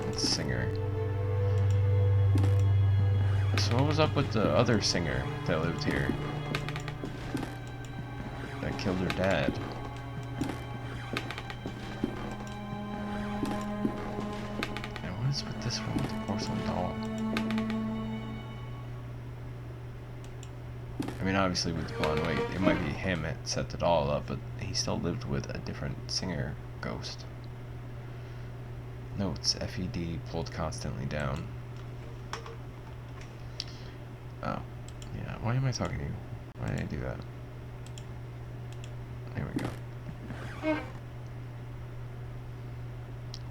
It's singer. So what was up with the other singer that lived here? That killed her dad. And what is with this one with the porcelain doll? I mean, obviously with the blonde wait, it might be him that set the doll up, but he still lived with a different singer ghost. Notes, FED pulled constantly down. Oh, yeah, why am I talking to you? Why did I do that? There we go.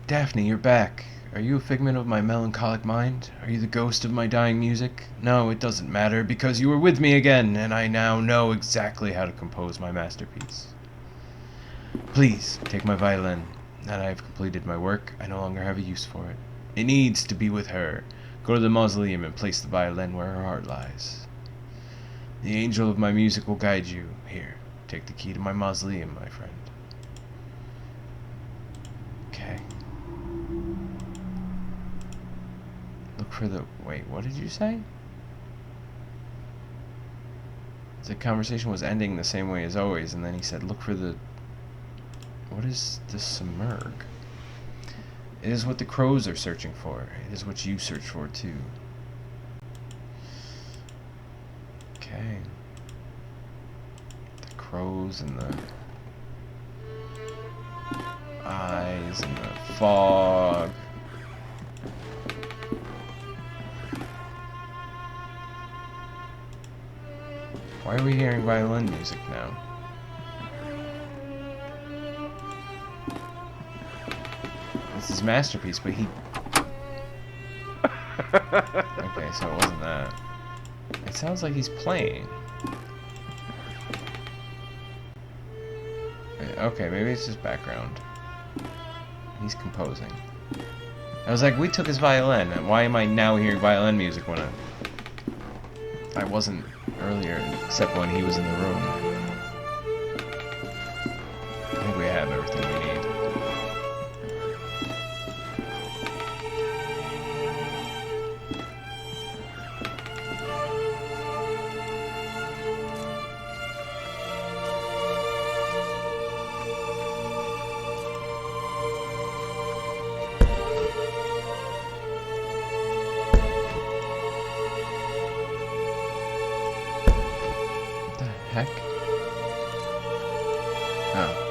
Daphne, you're back. Are you a figment of my melancholic mind? Are you the ghost of my dying music? No, it doesn't matter, because you are with me again, and I now know exactly how to compose my masterpiece. Please, take my violin. Now that I have completed my work, I no longer have a use for it. It needs to be with her. Go to the mausoleum and place the violin where her heart lies. The angel of my music will guide you. Here, take the key to my mausoleum, my friend. Okay. Look for the... Wait, what did you say? The conversation was ending the same way as always, and then he said, look for the... What is the submerg? It is what the crows are searching for. It is what you search for, too. Okay. The crows and the eyes and the fog. Why are we hearing violin music now? It's his masterpiece, but he... Okay, so it wasn't that. It sounds like he's playing. Okay, maybe it's just background. He's composing. I was like, we took his violin, and why am I now hearing violin music when I wasn't earlier, except when he was in the room? I think we have everything we need. heck? Oh.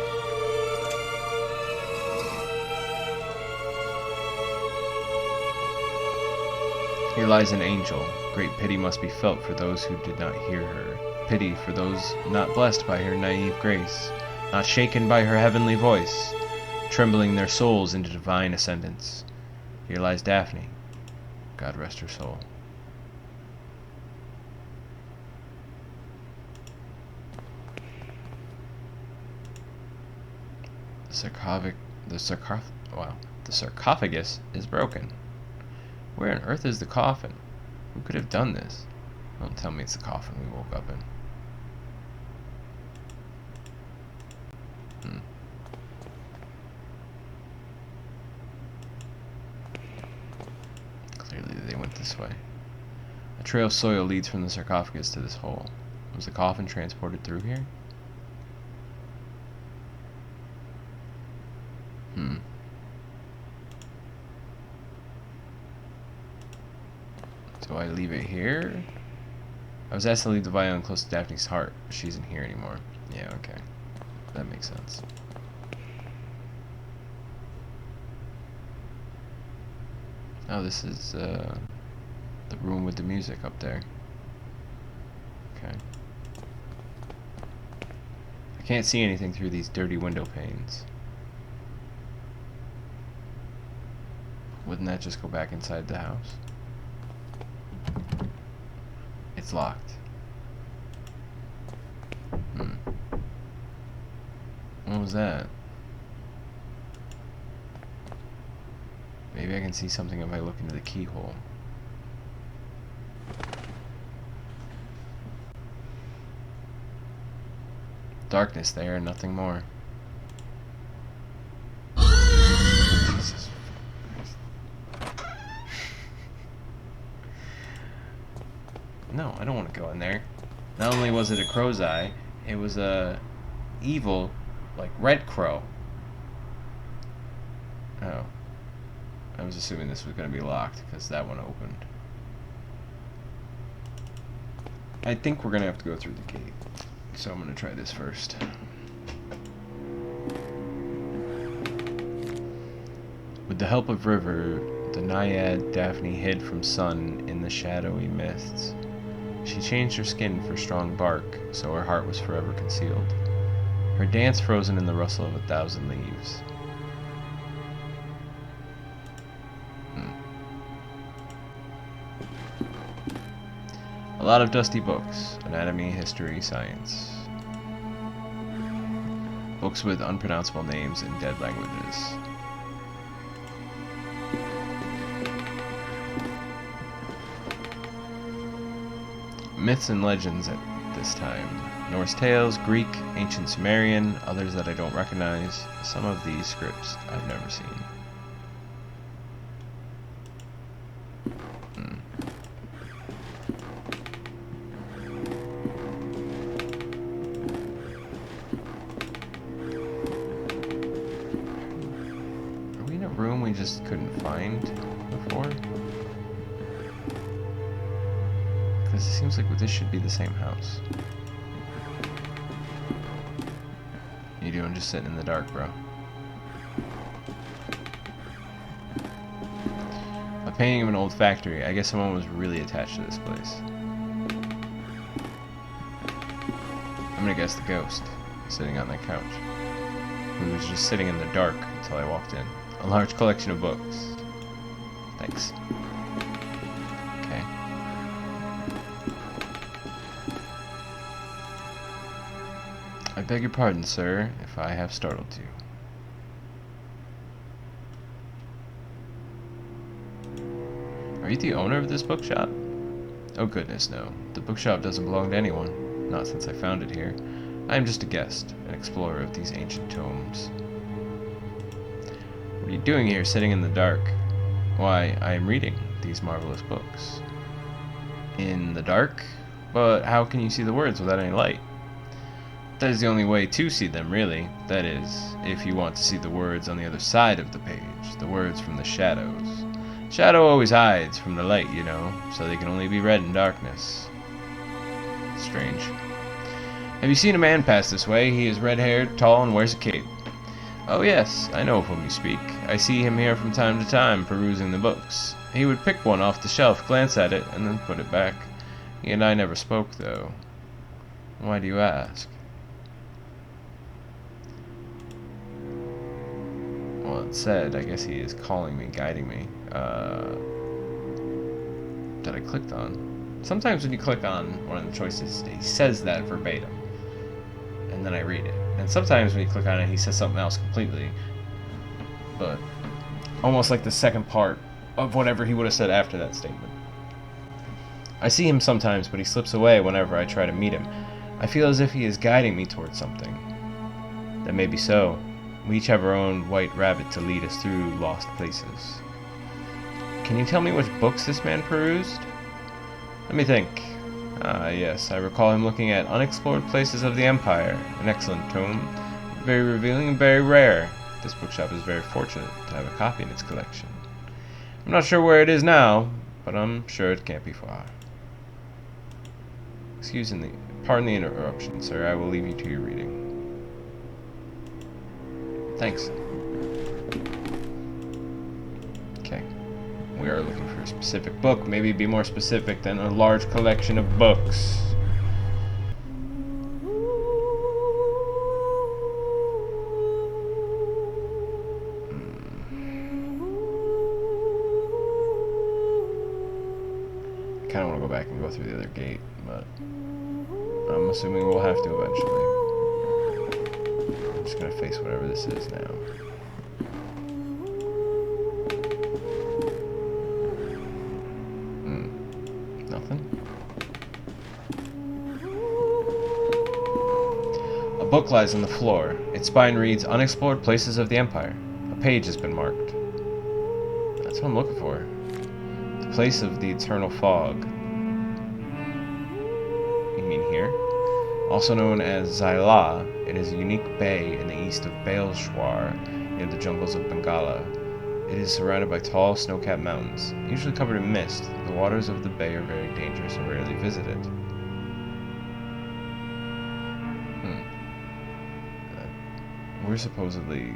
Here lies an angel. Great pity must be felt for those who did not hear her. Pity for those not blessed by her naive grace, not shaken by her heavenly voice, trembling their souls into divine ascendance. Here lies Daphne. God rest her soul. The sarcophagus is broken. Where on earth is the coffin? Who could have done this? Don't tell me it's the coffin we woke up in. Clearly they went this way. A trail of soil leads from the sarcophagus to this hole. Was the coffin transported through here? Do I leave it here? I was asked to leave the violin close to Daphne's heart, but she isn't here anymore. Yeah, okay. That makes sense. Oh, this is the room with the music up there. Okay. I can't see anything through these dirty window panes. Wouldn't that just go back inside the house? It's locked. What was that? Maybe I can see something if I look into the keyhole. Darkness there, nothing more. Jesus Christ. No, I don't want to go in there. Not only was it a crow's eye, it was a evil, like, red crow. Oh. I was assuming this was going to be locked because that one opened. I think we're going to have to go through the gate. So I'm going to try this first. With the help of River, the Naiad Daphne hid from sun in the shadowy mists. She changed her skin for strong bark, so her heart was forever concealed. Her dance frozen in the rustle of 1,000 leaves. A lot of dusty books. Anatomy, history, science. Books with unpronounceable names in dead languages. Myths and legends at this time. Norse tales, Greek, ancient Sumerian, others that I don't recognize. Some of these scripts I've never seen. Are we in a room we just couldn't find before? Because it seems like this should be the same house. You doing just sitting in the dark, bro? A painting of an old factory. I guess someone was really attached to this place. I'm gonna guess the ghost sitting on that couch. Who was just sitting in the dark until I walked in. A large collection of books. Thanks. Okay. I beg your pardon, sir, if I have startled you. Are you the owner of this bookshop? Oh goodness, no. The bookshop doesn't belong to anyone. Not since I found it here. I am just a guest, an explorer of these ancient tomes. What are you doing here, sitting in the dark? Why, I am reading these marvelous books. In the dark? But how can you see the words without any light? That is the only way to see them, really. That is, if you want to see the words on the other side of the page, the words from the shadows. Shadow always hides from the light, you know, so they can only be read in darkness. Strange. Have you seen a man pass this way? He is red-haired, tall, and wears a cape. Oh yes, I know of whom you speak. I see him here from time to time, perusing the books. He would pick one off the shelf, glance at it, and then put it back. He and I never spoke, though. Why do you ask? Well, it said, I guess he is calling me, guiding me. That I clicked on. Sometimes when you click on one of the choices, he says that verbatim. And then I read it. And sometimes when you click on it, he says something else completely. But almost like the second part of whatever he would have said after that statement. I see him sometimes, but he slips away whenever I try to meet him. I feel as if he is guiding me towards something. That may be so. We each have our own white rabbit to lead us through lost places. Can you tell me which books this man perused? Let me think. Yes, I recall him looking at Unexplored Places of the Empire, an excellent tome, very revealing and very rare. This bookshop is very fortunate to have a copy in its collection. I'm not sure where it is now, but I'm sure it can't be far. Pardon the interruption, sir. I will leave you to your reading. Thanks. Okay. We are looking for a specific book. Maybe be more specific than a large collection of books. I kind of want to go back and go through the other gate, but I'm assuming we'll have to eventually. I'm just going to face whatever this is now. Nothing. A book lies on the floor. Its spine reads, Unexplored Places of the Empire. A page has been marked. That's what I'm looking for. The place of the eternal fog. You mean here? Also known as Zyla, it is a unique bay in the east of Baelshwar, near the jungles of Bengala. It is surrounded by tall, snow-capped mountains, usually covered in mist. The waters of the bay are very dangerous and rarely visited. We're supposedly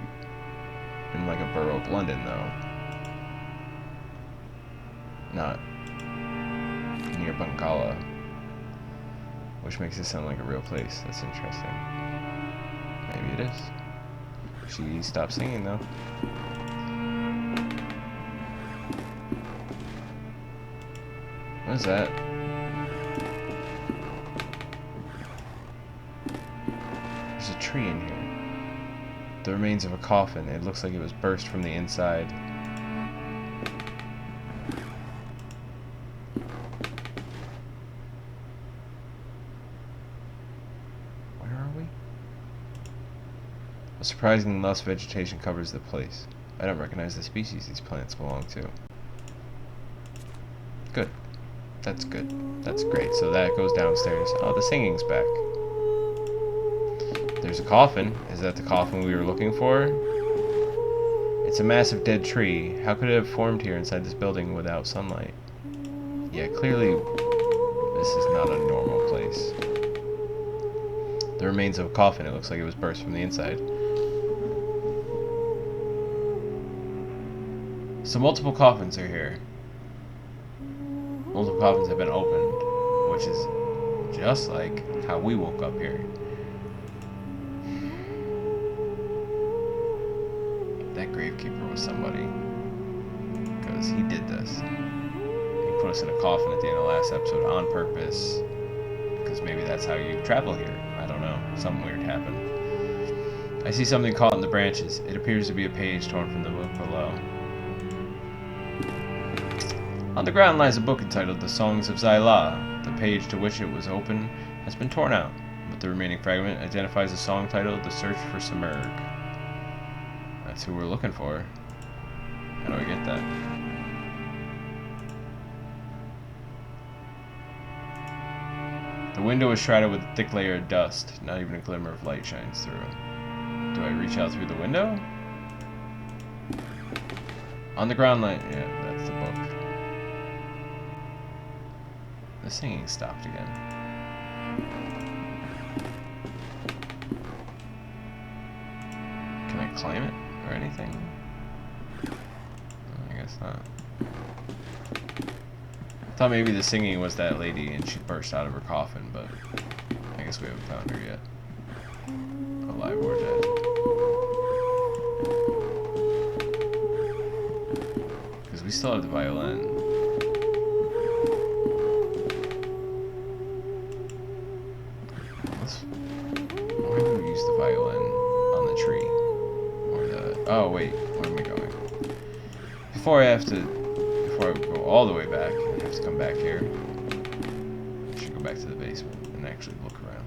in like a borough of London, though. Not near Bengala. Which makes it sound like a real place. That's interesting. Maybe it is. She stopped singing, though. What is that? There's a tree in here. The remains of a coffin. It looks like it was burst from the inside. Where are we? A surprisingly lush vegetation covers the place. I don't recognize the species these plants belong to. Good. That's good. That's great. So that goes downstairs. Oh, the singing's back. There's a coffin. Is that the coffin we were looking for? It's a massive dead tree. How could it have formed here inside this building without sunlight? Yeah, clearly this is not a normal place. The remains of a coffin. It looks like it was burst from the inside. So multiple coffins are here. Multiple coffins have been opened, which is just like how we woke up here. That gravekeeper was somebody, because he did this. He put us in a coffin at the end of the last episode on purpose, because maybe that's how you travel here. I don't know. Something weird happened. I see something caught in the branches. It appears to be a page torn from the book below. On the ground lies a book entitled The Songs of Zyla. The page to which it was open has been torn out, but the remaining fragment identifies a song titled The Search for Simurgh. That's who we're looking for. How do I get that? The window is shrouded with a thick layer of dust. Not even a glimmer of light shines through. Do I reach out through the window? On the ground line... Yeah, that's the book. The singing stopped again. climb it or anything? I guess not. I thought maybe the singing was that lady and she burst out of her coffin, but I guess we haven't found her yet. Alive or dead. Because we still have the violin. Where do we use the violin? On the tree? Or the... Oh, wait. Where am I going? Before I go all the way back, I have to come back here. I should go back to the basement and actually look around.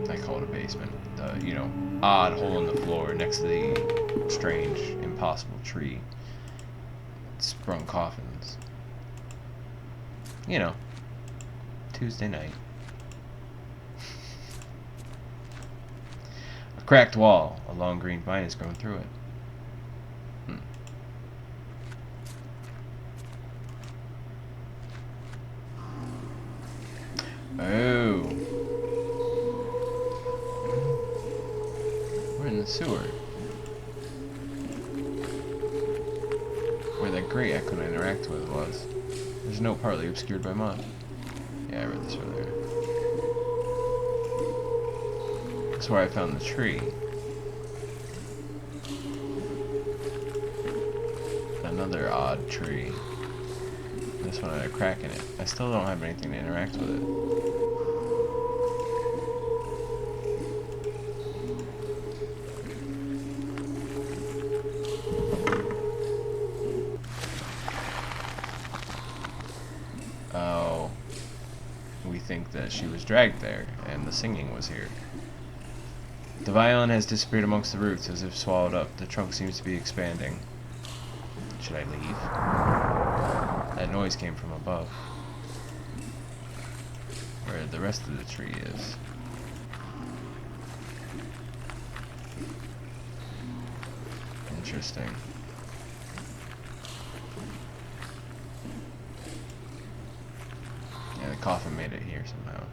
I call it a basement. The, you know, odd hole in the floor next to the strange, impossible tree. Sprung coffins. You know, Tuesday night. A cracked wall. A long green vine has grown through it. Oh. We're in the sewer. Where that grate I couldn't interact with was. There's a note partly obscured by mud. Yeah, I read this earlier. That's where I found the tree. Another odd tree. This one had a crack in it. I still don't have anything to interact with it. Oh. We think that she was dragged there, and the singing was here. The violin has disappeared amongst the roots, as if swallowed up. The trunk seems to be expanding. Should I leave? That noise came from above. Where the rest of the tree is. Interesting. Yeah, the coffin made it here somehow.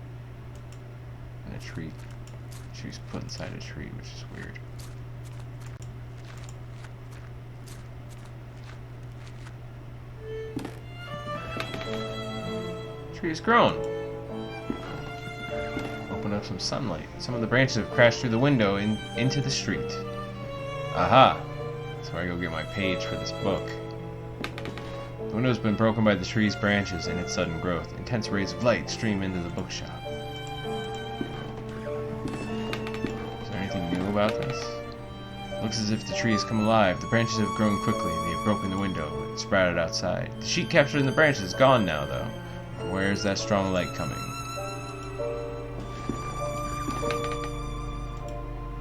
And a tree. She was put inside a tree, which is weird. The tree has grown. Open up some sunlight. Some of the branches have crashed through the window into the street. Aha! That's where I go get my page for this book. The window's been broken by the tree's branches and its sudden growth. Intense rays of light stream into the bookshop. Is there anything new about this? Looks as if the tree has come alive. The branches have grown quickly and they have broken the window and sprouted outside. The sheet captured in the branches is gone now, though. Where is that strong light coming?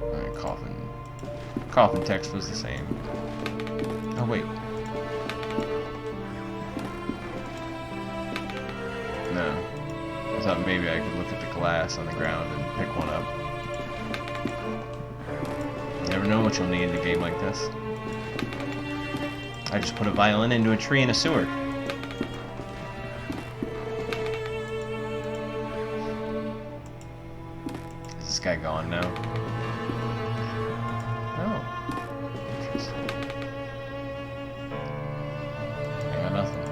Alright, coffin. Coffin text was the same. Oh, wait. No. I thought maybe I could look at the glass on the ground and pick one up. You never know what you'll need in a game like this. I just put a violin into a tree in a sewer. Is this guy gone now? Oh. Interesting. I got nothing.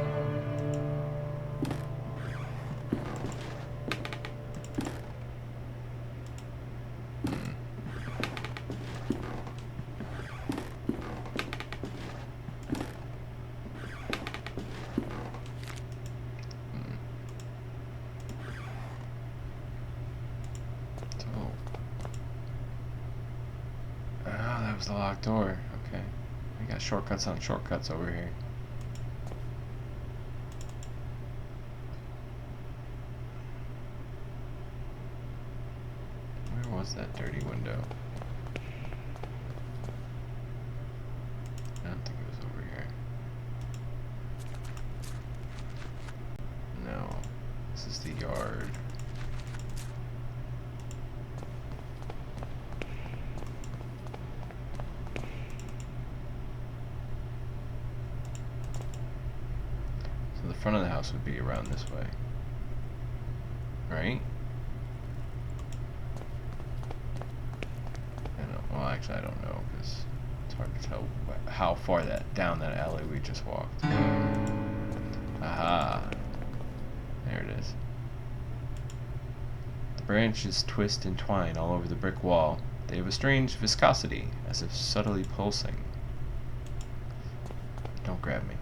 That was the locked door. Okay. We got shortcuts on shortcuts over here. Where was that dirty window? I don't think it was over here. No. This is the yard. The front of the house would be around this way, right? actually, I don't know, because it's hard to tell how far down that alley we just walked. Aha. There it is. The branches twist and twine all over the brick wall. They have a strange viscosity, as if subtly pulsing. Don't grab me.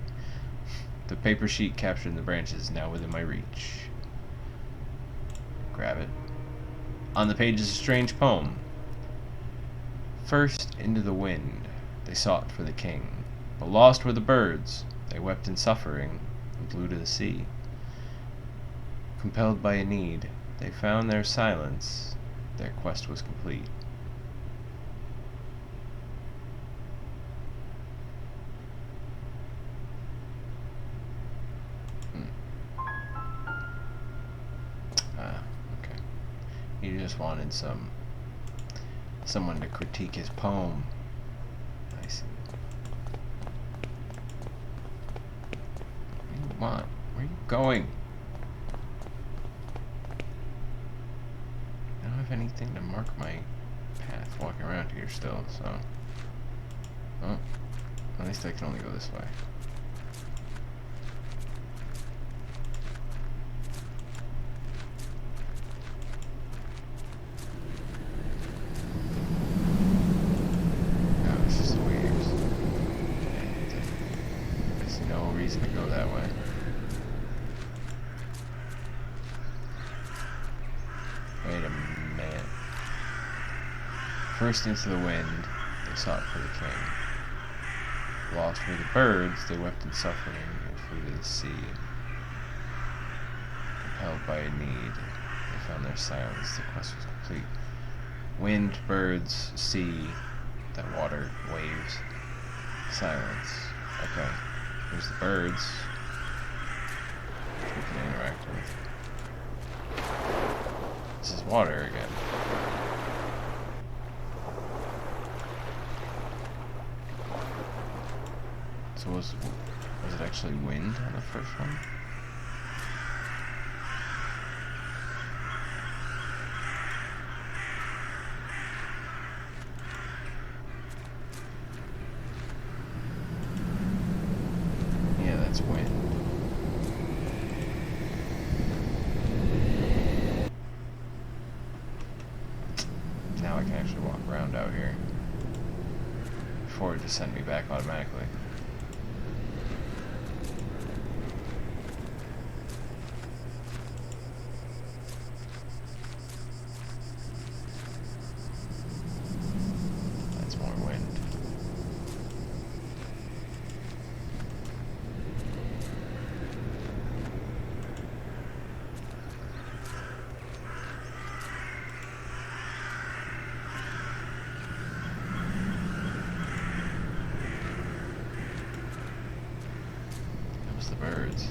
The paper sheet captured in the branches is now within my reach. Grab it. On the page is a strange poem. First into the wind they sought for the king, but lost were the birds. They wept in suffering and flew to the sea. Compelled by a need, they found their silence. Their quest was complete. Okay. He just wanted someone to critique his poem. I see. What do you want? Where are you going? I don't have anything to mark my path walking around here still, so... Oh, at least I can only go this way. Oh, this is weird. There's no reason to go that way. Wait a minute. First into the wind, they sought for the king. Lost were the birds, they wept in suffering and flew to the sea. Compelled by a need, they found their silence, the quest was complete. Wind, birds, sea, that water, waves, silence. Okay, here's the birds, which we can interact with. This is water again. So was it actually wind on the first one? Yeah, that's wind. Now I can actually walk around out here before it just sent me back automatically. That's more wind. The birds.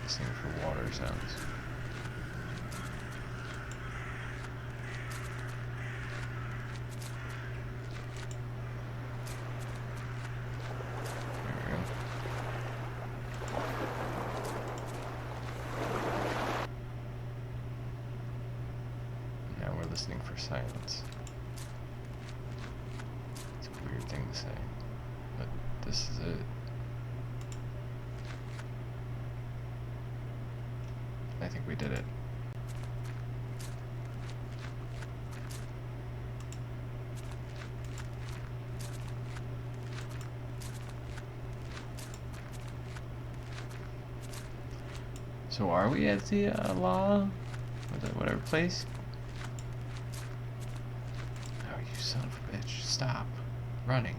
Listening for water sounds. There we go. Now we're listening for silence. It's a weird thing to say, but this is it. I think we did it. So are we at the law? Whatever place? son of a bitch. Stop running.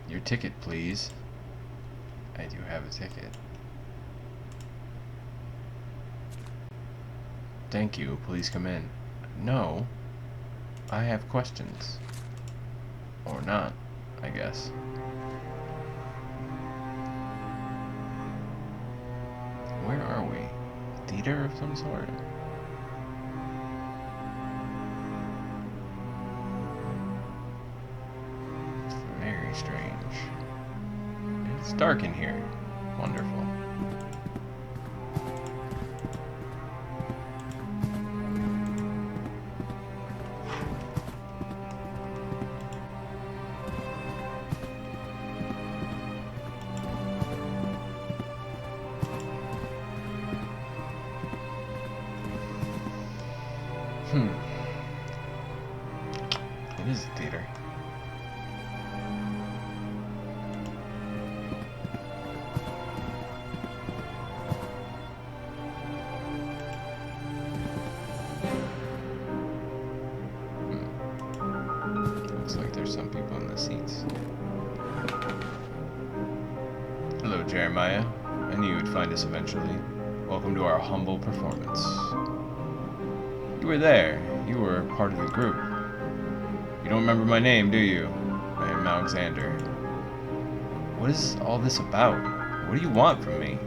Your ticket, please. I do have a ticket. Thank you. Please come in. No. I have questions. Or not, I guess. Where are we? Theater of some sort? Very strange. It's dark in here. Wonderful. It is a theater. Looks like there's some people in the seats. Hello, Jeremiah. I knew you would find us eventually. Welcome to our humble performance. You were there. You were part of the group. You don't remember my name, do you? I am Alexander. What is all this about? What do you want from me?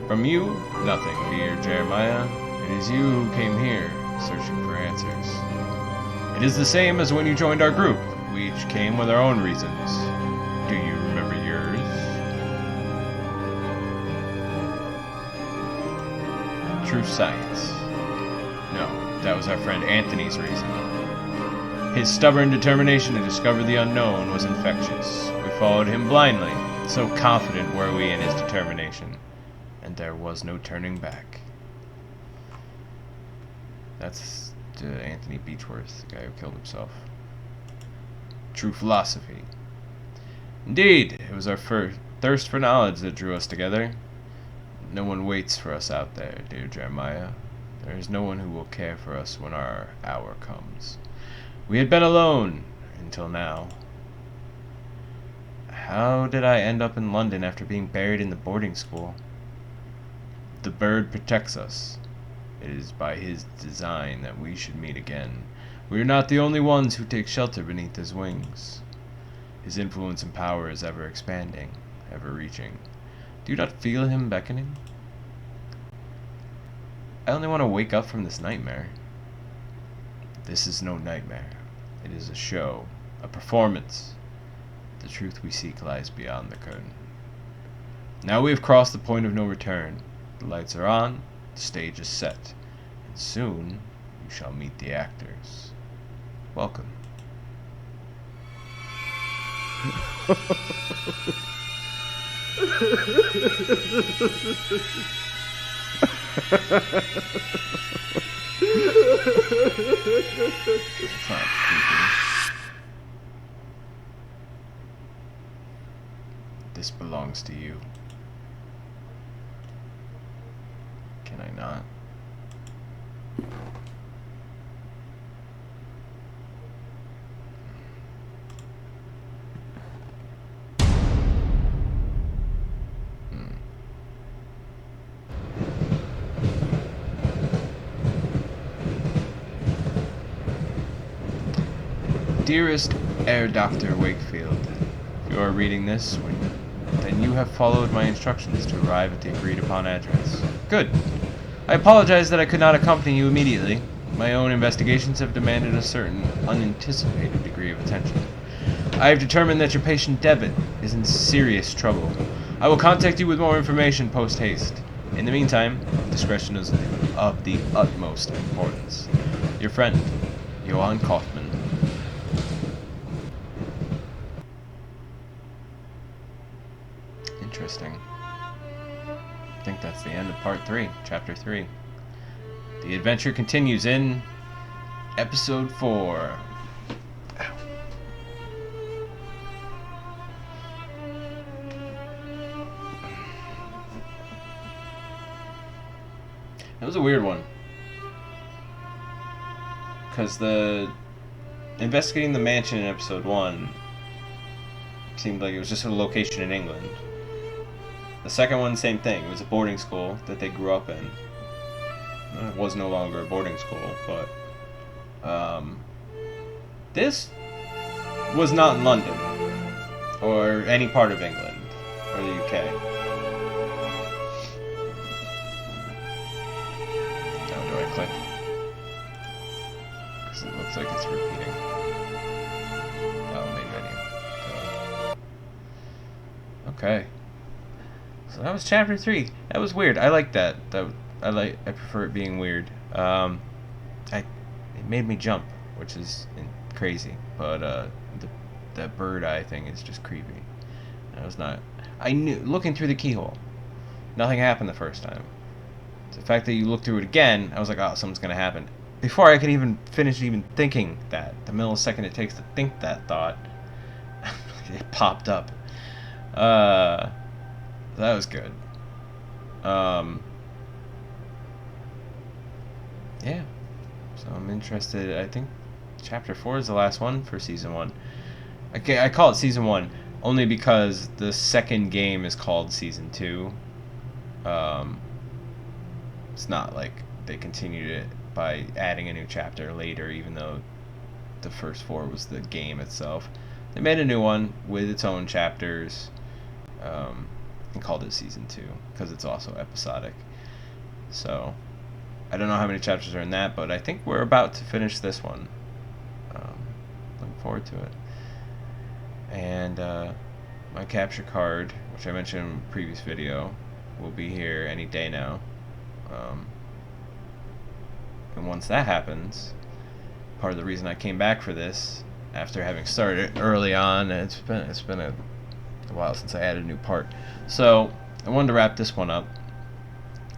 From you? Nothing, dear Jeremiah. It is you who came here, searching for answers. It is the same as when you joined our group. We each came with our own reasons. Do you remember yours? True science. No, that was our friend Anthony's reason. His stubborn determination to discover the unknown was infectious. We followed him blindly, so confident were we in his determination, and there was no turning back. That's Anthony Beechworth, the guy who killed himself. True philosophy. Indeed, it was our thirst for knowledge that drew us together. No one waits for us out there, dear Jeremiah. There is no one who will care for us when our hour comes. We had been alone until now. How did I end up in London after being buried in the boarding school? The bird protects us. It is by his design that we should meet again. We are not the only ones who take shelter beneath his wings. His influence and power is ever expanding, ever reaching. Do you not feel him beckoning? I only want to wake up from this nightmare. This is no nightmare. It is a show, a performance. The truth we seek lies beyond the curtain. Now we have crossed the point of no return. The lights are on, the stage is set, and soon you shall meet the actors. Welcome. It's not creepy. This belongs to you. Can I not? Dearest Air Dr. Wakefield, if you are reading this, then you have followed my instructions to arrive at the agreed upon address. Good. I apologize that I could not accompany you immediately. My own investigations have demanded a certain unanticipated degree of attention. I have determined that your patient Devitt is in serious trouble. I will contact you with more information post-haste. In the meantime, discretion is of the utmost importance. Your friend, Johann Kaufmann. Interesting. I think that's the end of part 3, chapter 3. The adventure continues in episode 4. Ow. It was a weird one. Because the investigating the mansion in episode 1 seemed like it was just a location in England. The second one, same thing. It was a boarding school that they grew up in. It was no longer a boarding school, but this was not in London or any part of England or the UK. Now do I click? Because it looks like it's repeating. Oh, main menu. Okay. So that was chapter 3. That was weird. I like that. I prefer it being weird. It made me jump, which is crazy. But that bird eye thing is just creepy. That was not. I knew looking through the keyhole. Nothing happened the first time. The fact that you look through it again, I was like, oh, something's gonna happen. Before I could even finish thinking that, the millisecond it takes to think that thought, it popped up. That was good. Yeah. So I'm interested. I think chapter 4 is the last one for season 1. Okay, I call it season 1 only because the second game is called season 2. It's not like they continued it by adding a new chapter later, even though the first 4 was the game itself. They made a new one with its own chapters. And called it season 2 because it's also episodic. So I don't know how many chapters are in that, but I think we're about to finish this one. Looking forward to it. And my capture card, which I mentioned in a previous video, will be here any day now. And once that happens, part of the reason I came back for this after having started early on, it's been a while since I added a new part. So I wanted to wrap this one up.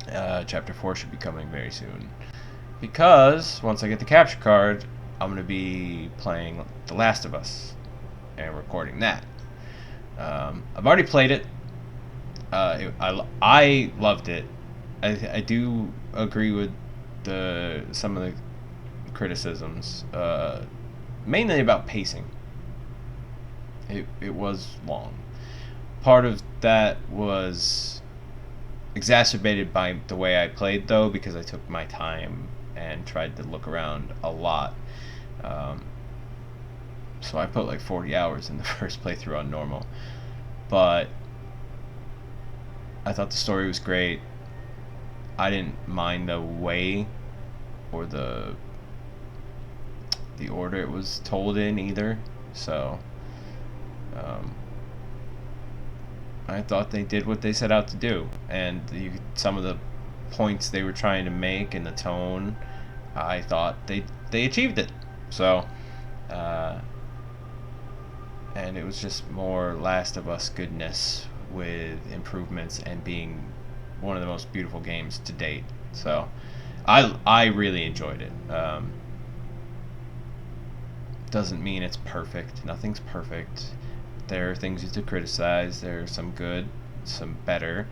Chapter 4 should be coming very soon. Because once I get the capture card, I'm going to be playing The Last of Us and recording that. I've already played it. I loved it. I do agree with some of the criticisms, mainly about pacing. It was long. Part of that was exacerbated by the way I played, though, because I took my time and tried to look around a lot. So I put like 40 hours in the first playthrough on normal. But I thought the story was great. I didn't mind the way or the order it was told in either. So I thought they did what they set out to do, and some of the points they were trying to make and the tone, I thought they achieved it. So and it was just more Last of Us goodness with improvements and being one of the most beautiful games to date. So I really enjoyed it. Doesn't mean it's perfect. Nothing's perfect. There are things to criticize. There are some good, some better,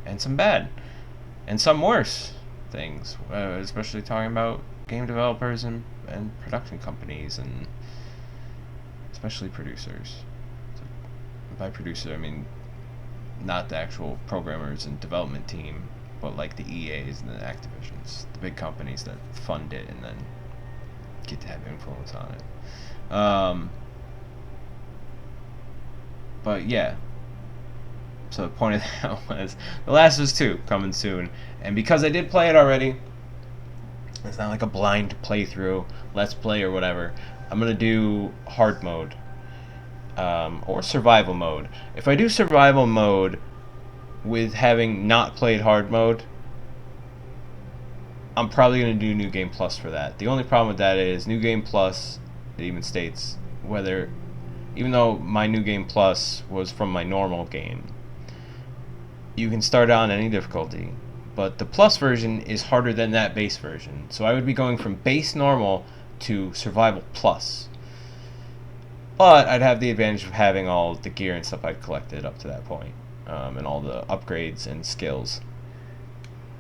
and some bad, and some worse things, especially talking about game developers and production companies, and especially producers. So by producer, I mean not the actual programmers and development team, but like the EAs and the Activisions, the big companies that fund it and then get to have influence on it. But yeah, so the point of that was The Last of Us 2 coming soon, and because I did play it already, it's not like a blind playthrough, let's play or whatever. I'm gonna do hard mode, or survival mode. If I do survival mode with having not played hard mode, I'm probably gonna do New Game Plus for that. The only problem with that is New Game Plus, it even states whether, even though my New Game Plus was from my normal game, you can start on any difficulty, but the Plus version is harder than that base version. So I would be going from base normal to survival plus. But I'd have the advantage of having all the gear and stuff I'd collected up to that point, and all the upgrades and skills,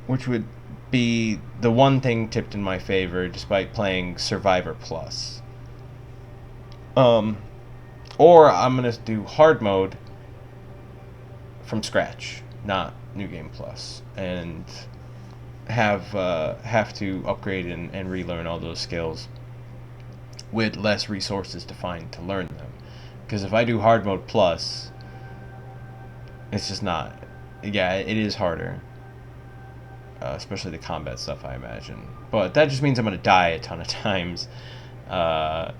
which would be the one thing tipped in my favor despite playing Survivor Plus. Or I'm going to do hard mode from scratch, not New Game Plus, and have to upgrade and relearn all those skills with less resources to find to learn them. Because if I do hard mode plus, it's just not. Yeah, it is harder. Especially the combat stuff, I imagine. But that just means I'm going to die a ton of times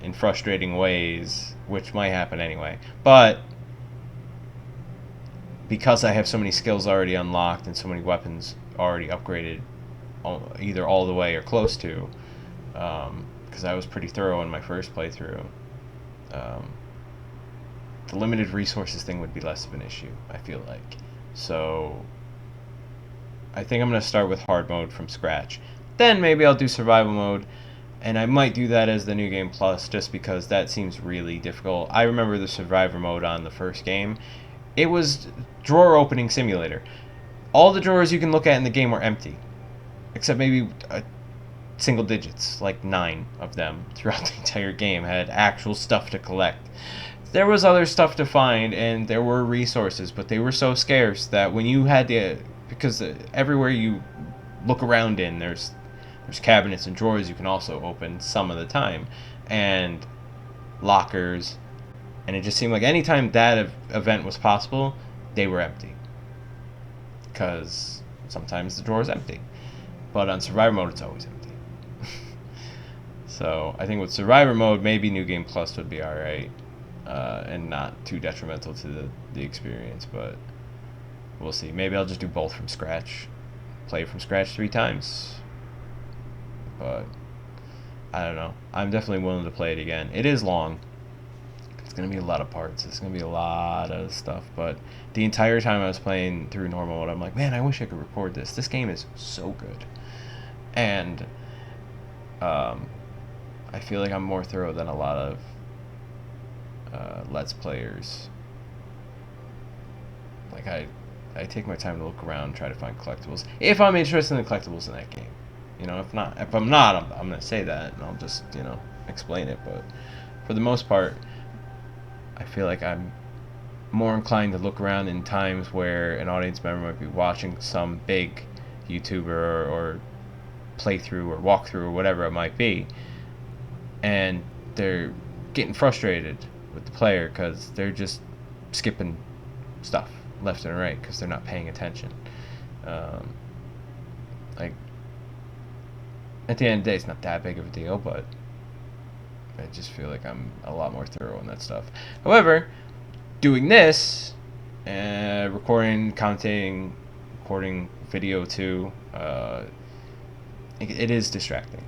in frustrating ways, which might happen anyway. But because I have so many skills already unlocked and so many weapons already upgraded, either all the way or close to, because I was pretty thorough in my first playthrough, the limited resources thing would be less of an issue, I feel like. So I think I'm going to start with hard mode from scratch. Then maybe I'll do survival mode, and I might do that as the New Game Plus just because that seems really difficult. I remember the survivor mode on the first game. It was drawer opening simulator. All the drawers you can look at in the game were empty, except maybe single digits, like 9 of them throughout the entire game had actual stuff to collect. There was other stuff to find, and there were resources, but they were so scarce that when you had to, because everywhere you look around in, there's cabinets and drawers you can also open some of the time, and lockers, and it just seemed like anytime that event was possible, they were empty, because sometimes the drawer is empty, but on survivor mode it's always empty. So I think with survivor mode, maybe New Game Plus would be alright, and not too detrimental to the experience, but we'll see. Maybe I'll just do both from scratch, play from scratch 3 times, but I don't know. I'm definitely willing to play it again. It is long. It's going to be a lot of parts. It's going to be a lot of stuff, but the entire time I was playing through normal mode, I'm like, man, I wish I could record this. This game is so good. And I feel like I'm more thorough than a lot of Let's Players. Like, I take my time to look around and try to find collectibles. If I'm interested in the collectibles in that game. You know, if I'm not, I'm going to say that, and I'll just, explain it. But for the most part, I feel like I'm more inclined to look around in times where an audience member might be watching some big YouTuber or playthrough or walkthrough or whatever it might be, and they're getting frustrated with the player because they're just skipping stuff left and right because they're not paying attention. Like, at the end of the day, it's not that big of a deal, but I just feel like I'm a lot more thorough in that stuff. However, doing this, recording, commentating, recording video too, it is distracting.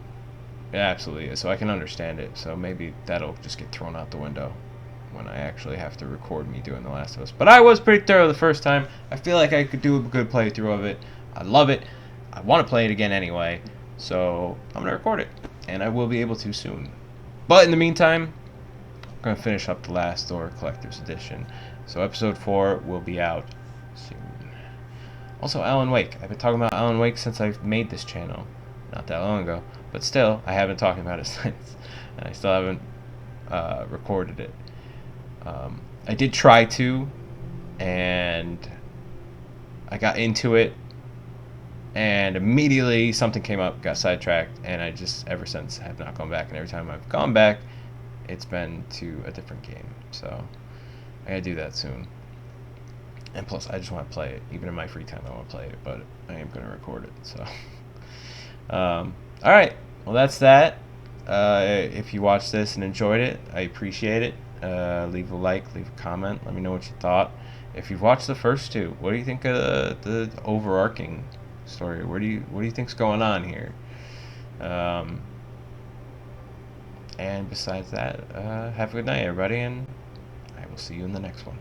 It absolutely is. So I can understand it. So maybe that'll just get thrown out the window when I actually have to record me doing The Last of Us. But I was pretty thorough the first time. I feel like I could do a good playthrough of it. I love it. I want to play it again anyway. So I'm going to record it. And I will be able to soon. But in the meantime, I'm going to finish up The Last Door Collector's Edition. So episode 4 will be out soon. Also, Alan Wake. I've been talking about Alan Wake since I made this channel. Not that long ago. But still, I haven't talked about it since. And I still haven't recorded it. I did try to, and I got into it, and immediately something came up, got sidetracked, and I just, ever since, have not gone back. And every time I've gone back, it's been to a different game. So I gotta do that soon. And plus, I just want to play it. Even in my free time, I want to play it, but I am going to record it. So, alright, well, that's that. If you watched this and enjoyed it, I appreciate it. Leave a like, leave a comment, let me know what you thought. If you've watched the first 2, what do you think of the overarching story? What do you think's going on here? And besides that, have a good night, everybody, and I will see you in the next one.